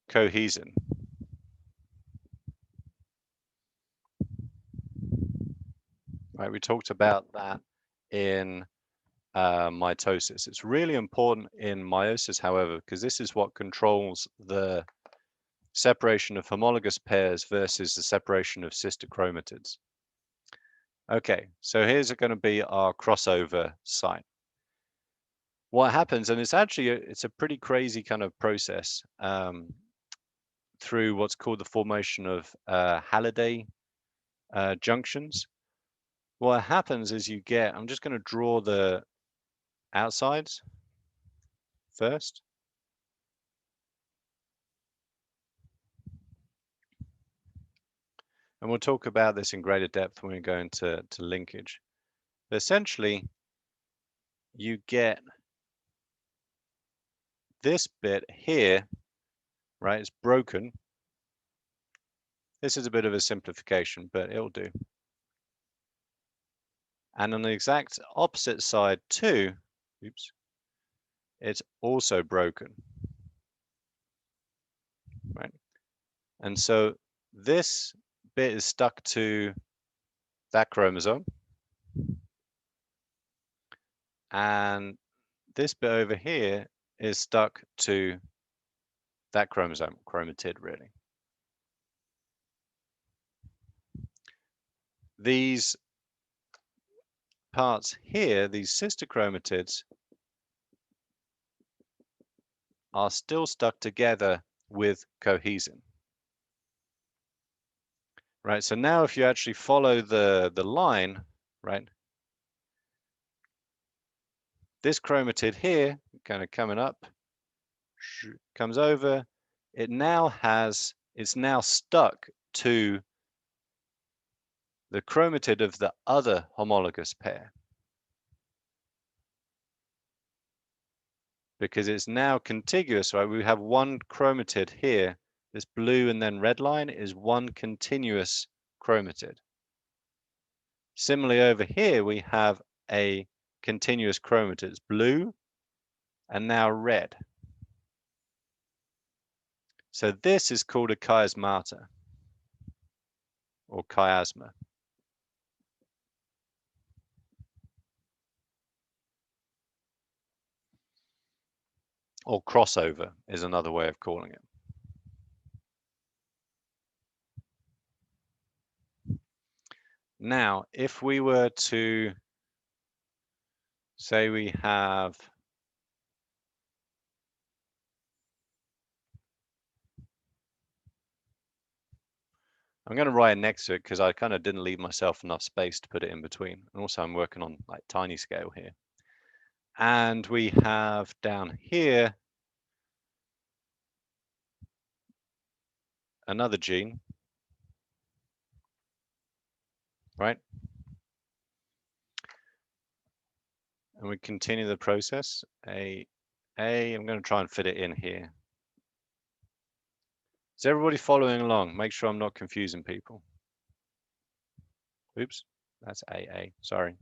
cohesin. Right, we talked about that in mitosis. It's really important in meiosis, however, because this is what controls the separation of homologous pairs versus the separation of sister chromatids. Okay, so here's going to be our crossover site. What happens, and it's actually it's a pretty crazy kind of process through what's called the formation of Halliday junctions. What happens is you get, I'm just going to draw the outsides first. And we'll talk about this in greater depth when we go into linkage. But essentially, you get this bit here, right? It's broken. This is a bit of a simplification, but it'll do. And on the exact opposite side too, oops, it's also broken, right? And so this bit is stuck to that chromosome. And this bit over here is stuck to that chromosome, chromatid really. These parts here, these sister chromatids, are still stuck together with cohesin. Right, so now if you actually follow the line, right, this chromatid here, kind of coming up, comes over, it's now stuck to the chromatid of the other homologous pair. Because it's now contiguous, right? We have one chromatid here. This blue and then red line is one continuous chromatid. Similarly over here, we have a continuous chromatid. It's blue and now red. So this is called a chiasmata or chiasma. Or crossover is another way of calling it. Now, if we were to say we have I'm going to write it next to it because I kind of didn't leave myself enough space to put it in between. And also I'm working on like tiny scale here. And we have down here another gene, right? And we continue the process. I'm going to try and fit it in here. Is everybody following along? Make sure I'm not confusing people. Oops, that's AA, sorry.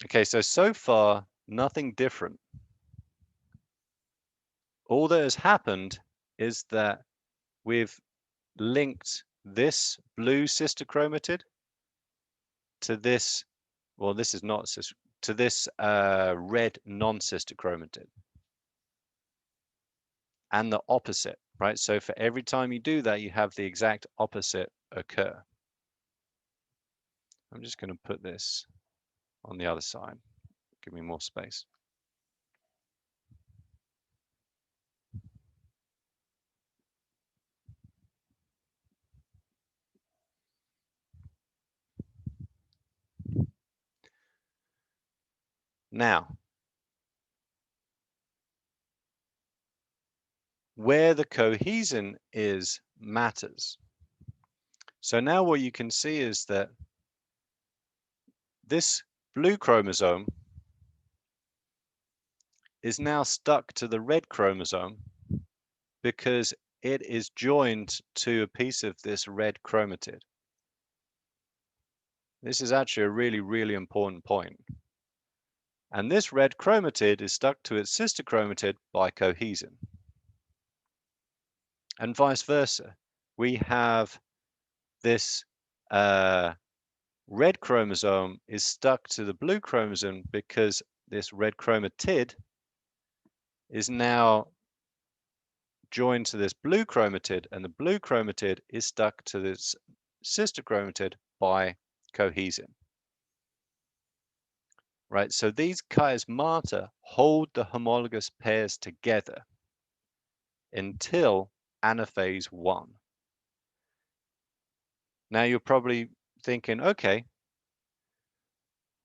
Okay, so far, nothing different. All that has happened is that we've linked this blue sister chromatid to this, well, this is not to this red non-sister chromatid, and the opposite, right? So for every time you do that, you have the exact opposite occur. I'm just going to put this on the other side. Give me more space. Now, where the cohesin is matters. So now what you can see is that this blue chromosome is now stuck to the red chromosome because it is joined to a piece of this red chromatid. This is actually a really, really important point. And this red chromatid is stuck to its sister chromatid by cohesin. And vice versa. We have this red chromosome is stuck to the blue chromosome because this red chromatid is now joined to this blue chromatid, and the blue chromatid is stuck to this sister chromatid by cohesin. Right, so these chiasmata hold the homologous pairs together until anaphase 1. Now you're probably thinking, okay,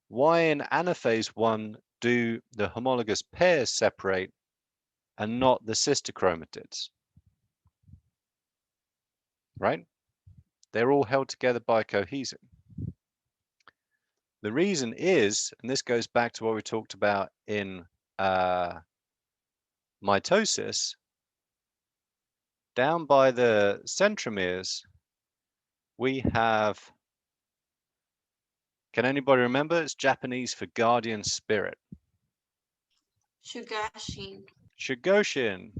why in anaphase 1 do the homologous pairs separate and not the sister chromatids? Right? They're all held together by cohesin. The reason is, and this goes back to what we talked about in mitosis, down by the centromeres, we have, can anybody remember? It's Japanese for guardian spirit. Shugashin. Shigoshin.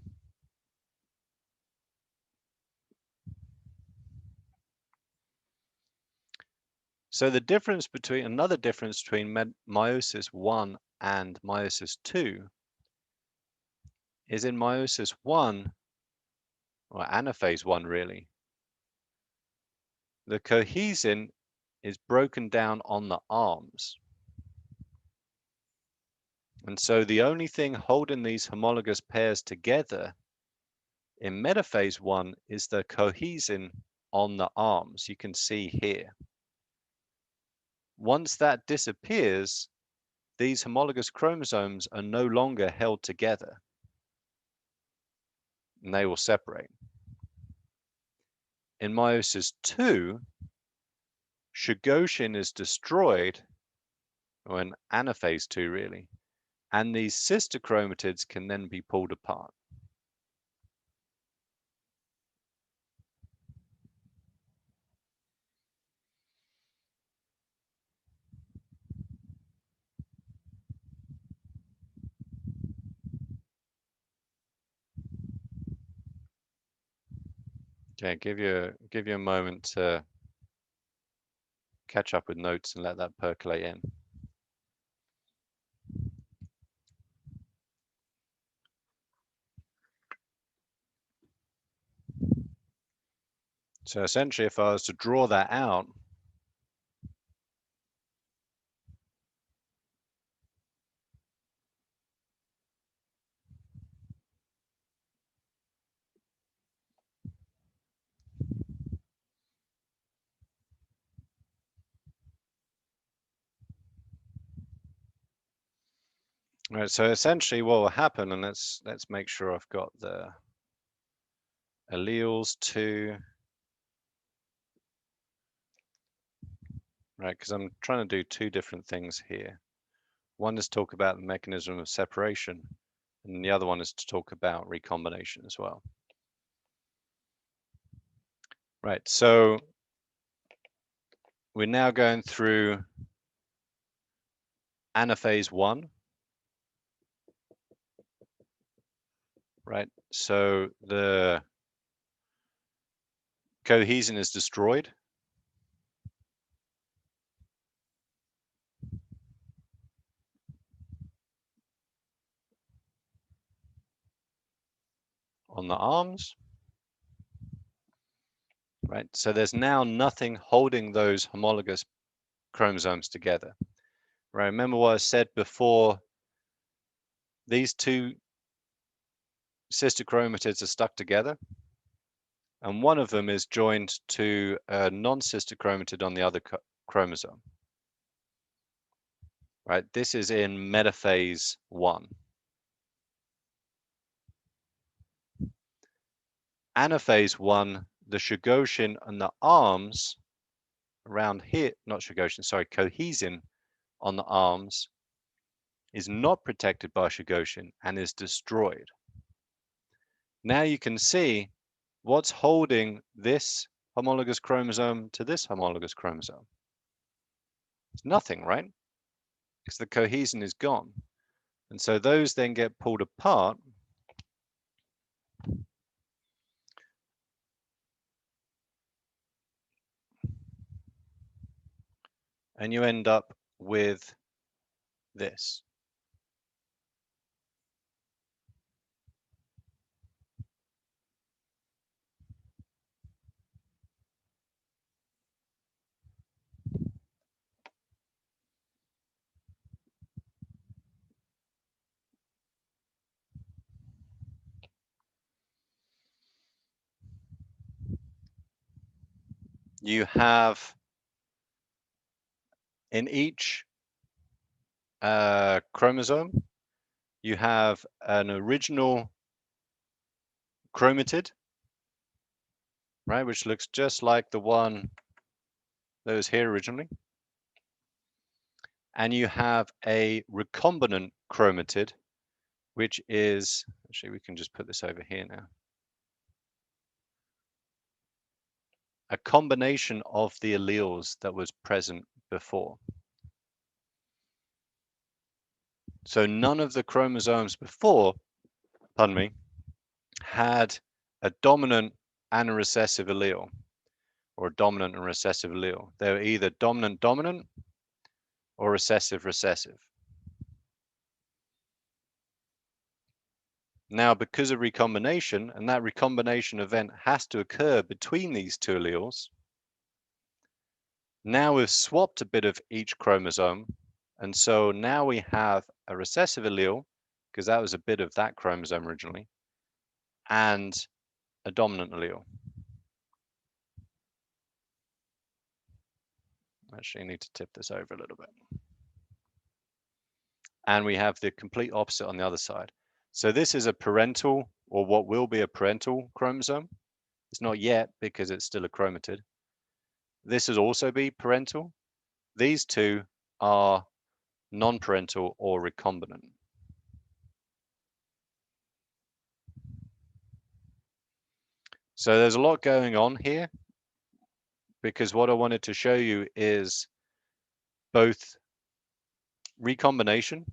So the difference between, another difference between meiosis 1 and meiosis 2 is in meiosis 1, or anaphase 1 really, the cohesin is broken down on the arms. And so the only thing holding these homologous pairs together in metaphase 1 is the cohesin on the arms. You can see here. Once that disappears, these homologous chromosomes are no longer held together and they will separate. In meiosis 2, Shigoshin is destroyed, or in anaphase 2 really, and these sister chromatids can then be pulled apart. Okay, give you a moment to catch up with notes and let that percolate in. So essentially, if I was to draw that out, right, so essentially what will happen, and let's make sure I've got the alleles too, right, because I'm trying to do two different things here. One is talk about the mechanism of separation, and the other one is to talk about recombination as well. Right, so we're now going through anaphase 1, right? So the cohesin is destroyed. On the arms, right? So there's now nothing holding those homologous chromosomes together, right? Remember what I said before, these two sister chromatids are stuck together, and one of them is joined to a non-sister chromatid on the other chromosome, right? This is in metaphase 1. Anaphase 1, the Shigoshin on the arms around here, not Shigoshin, sorry, cohesin on the arms is not protected by Shigoshin and is destroyed. Now you can see what's holding this homologous chromosome to this homologous chromosome. It's nothing, right? Because the cohesin is gone. And so those then get pulled apart. And you end up with this. You have in each chromosome, you have an original chromatid, right, which looks just like the one that was here originally. And you have a recombinant chromatid, which is, actually we can just put this over here now, a combination of the alleles that was present before. So none of the chromosomes before, pardon me, had a dominant and a recessive allele, or a dominant and recessive allele. They were either dominant-dominant or recessive-recessive. Now, because of recombination, and that recombination event has to occur between these two alleles, now we've swapped a bit of each chromosome, and so now we have a recessive allele, because that was a bit of that chromosome originally, and a dominant allele. Actually, I need to tip this over a little bit. And we have the complete opposite on the other side. So this is a parental, or what will be a parental chromosome. It's not yet because it's still a chromatid. This will also be parental. These two are non-parental or recombinant. So there's a lot going on here, because what I wanted to show you is both recombination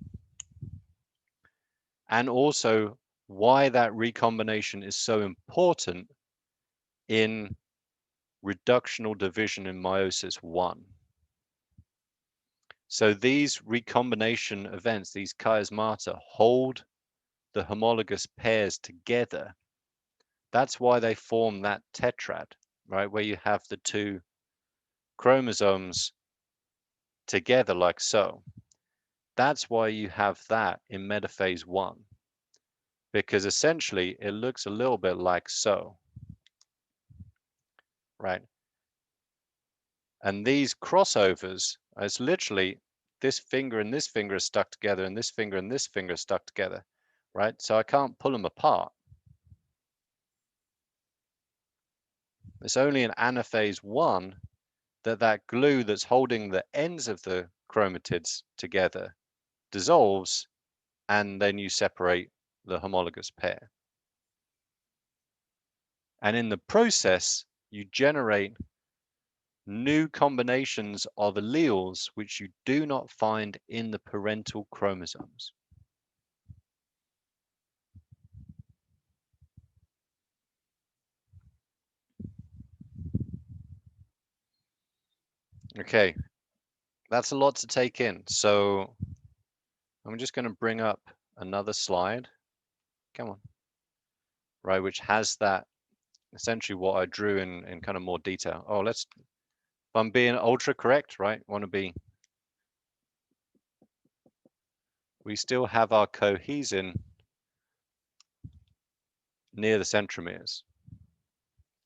and also why that recombination is so important in reductional division in meiosis 1. So these recombination events, these chiasmata, hold the homologous pairs together. That's why they form that tetrad, right, where you have the two chromosomes together like so. That's why you have that in metaphase 1, because essentially it looks a little bit like so, right? And these crossovers, it's literally this finger and this finger are stuck together and this finger and this finger are stuck together, right? So I can't pull them apart. It's only in anaphase 1 that glue that's holding the ends of the chromatids together dissolves, and then you separate the homologous pair. And in the process, you generate new combinations of alleles which you do not find in the parental chromosomes. Okay, that's a lot to take in. So I'm just going to bring up another slide. Come on. Right, which has that essentially what I drew in kind of more detail. Oh, if I'm being ultra correct, right? Want to be. We still have our cohesin near the centromeres,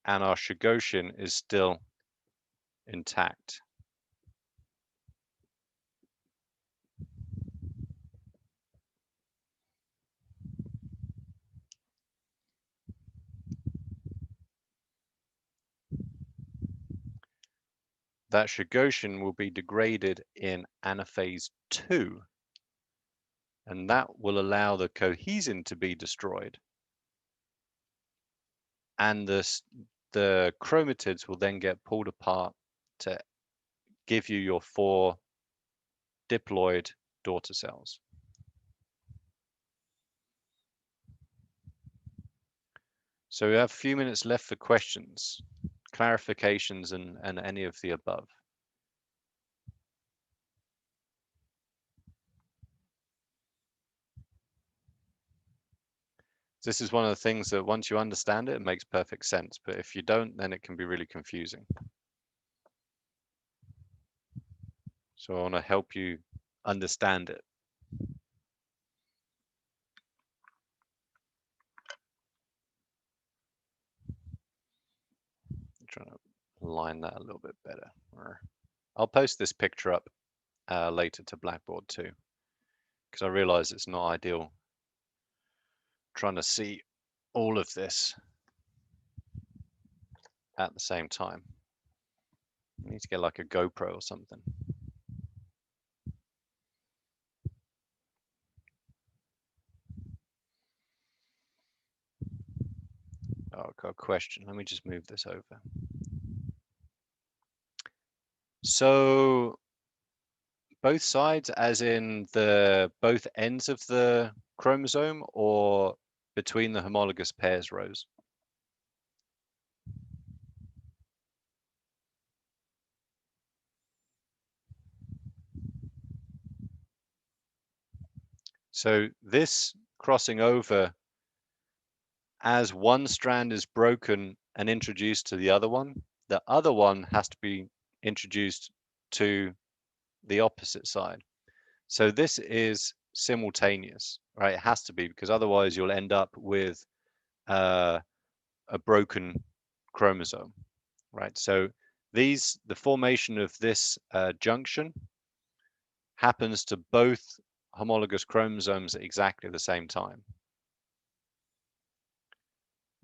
and our Shigoshin is still intact. That Shigoshin will be degraded in anaphase 2, and that will allow the cohesin to be destroyed. And the chromatids will then get pulled apart to give you your 4 diploid daughter cells. So we have a few minutes left for questions, clarifications, and any of the above. This is one of the things that once you understand it, it makes perfect sense. But if you don't, then it can be really confusing. So I want to help you understand it. I'm trying to line that a little bit better. I'll post this picture up later to Blackboard too, because I realize it's not ideal trying to see all of this at the same time. You need to get like a GoPro or something. Oh, I've got a question. Let me just move this over. So both sides, as in both ends of the chromosome, or between the homologous pairs rows? So this crossing over, as one strand is broken and introduced to the other one has to be introduced to the opposite side. So this is simultaneous, right? It has to be, because otherwise you'll end up with a broken chromosome, right? So the formation of this junction happens to both homologous chromosomes at exactly the same time.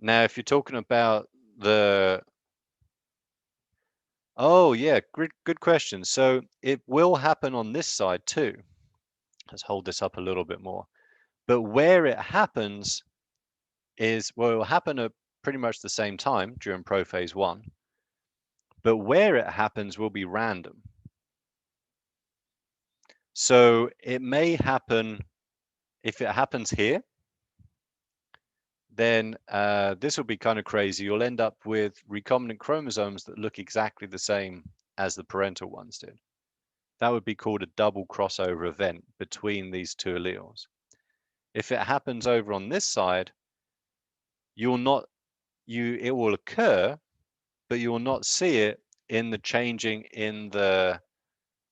Now, if you're talking about oh yeah, good question. So it will happen on this side too. Let's hold this up a little bit more. But where it happens is, well, it will happen at pretty much the same time during prophase 1. But where it happens will be random. So it may happen, if it happens here, then this will be kind of crazy. You'll end up with recombinant chromosomes that look exactly the same as the parental ones did. That would be called a double crossover event between these two alleles. If it happens over on this side, it will occur, but you will not see it in the changing in the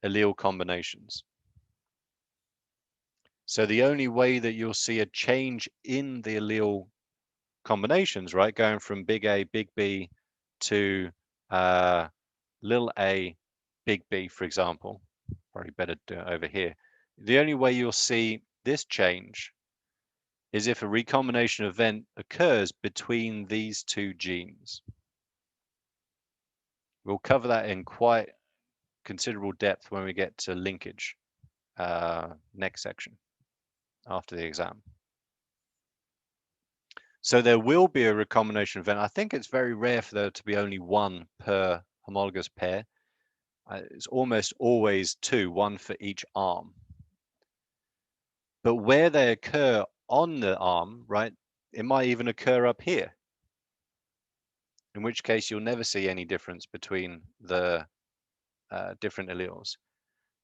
allele combinations. So the only way that you'll see a change in the allele combinations, right, going from big A, big B to little a, big B, for example, probably better do it over here. The only way you'll see this change is if a recombination event occurs between these two genes. We'll cover that in quite considerable depth when we get to linkage next section after the exam. So there will be a recombination event. I think it's very rare for there to be only one per homologous pair. It's almost always two, one for each arm. But where they occur on the arm, right, it might even occur up here, in which case you'll never see any difference between the different alleles.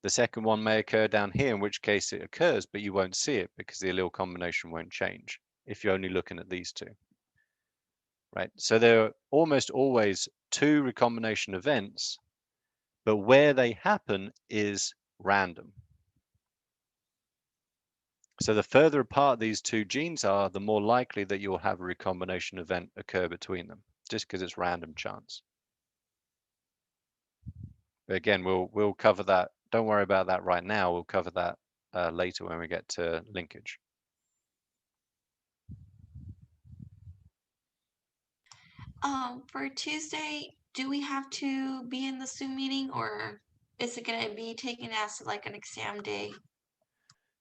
The second one may occur down here, in which case it occurs, but you won't see it because the allele combination won't change if you're only looking at these two. Right, so there are almost always two recombination events, but where they happen is random. So the further apart these two genes are, the more likely that you'll have a recombination event occur between them, just because it's random chance. But again, we'll cover that. Don't worry about that right now. We'll cover that later when we get to linkage. For Tuesday, do we have to be in the Zoom meeting, or is it going to be taken as like an exam day?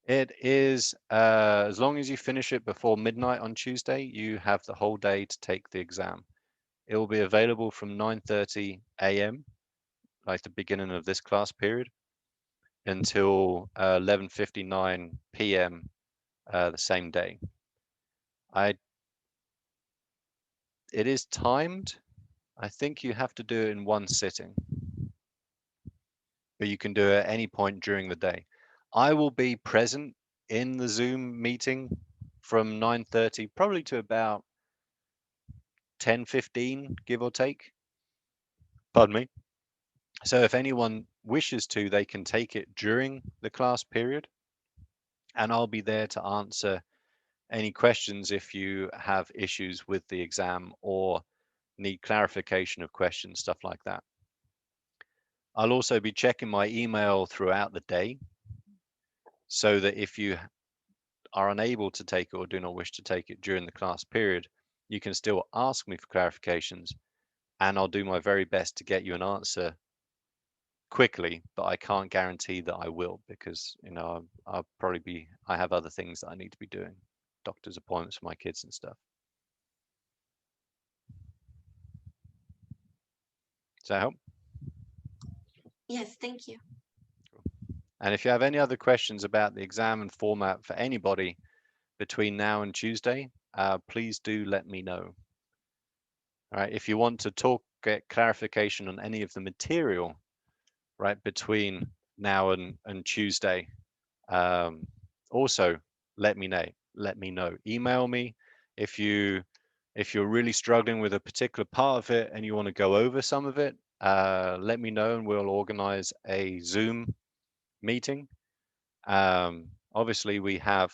It is, as long as you finish it before midnight on Tuesday, you have the whole day to take the exam. It will be available from 9:30 a.m., like the beginning of this class period, until 11:59 p.m. The same day. It is timed. I think you have to do it in one sitting, but you can do it at any point during the day. I will be present in the Zoom meeting from 9:30 probably to about 10:15, give or take. Pardon me. So if anyone wishes to, they can take it during the class period, and I'll be there to answer any questions if you have issues with the exam or need clarification of questions, stuff like that. I'll also be checking my email throughout the day so that if you are unable to take it or do not wish to take it during the class period, you can still ask me for clarifications, and I'll do my very best to get you an answer quickly, but I can't guarantee that I will because, you know, I have other things that I need to be doing, doctor's appointments for my kids and stuff. Does that help? Yes, thank you. And if you have any other questions about the exam and format for anybody between now and Tuesday, please do let me know. All right, if you want to get clarification on any of the material, right, between now and Tuesday, also let me know. Let me know. Email me if you're really struggling with a particular part of it and you want to go over some of it. Let me know and we'll organize a Zoom meeting. Obviously, we have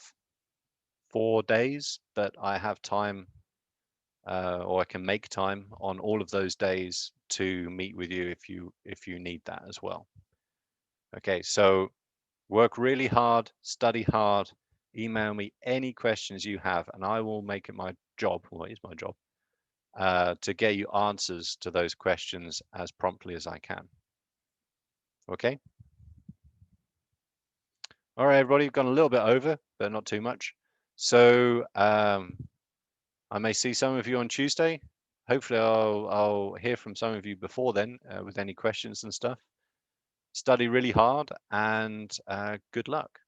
4 days that I have time, or I can make time on all of those days to meet with you if you need that as well. Okay, so work really hard, study hard, email me any questions you have, and I will make it my job, well, it is my job, to get you answers to those questions as promptly as I can. Okay? All right, everybody, we've gone a little bit over, but not too much. So I may see some of you on Tuesday. Hopefully I'll hear from some of you before then with any questions and stuff. Study really hard and good luck.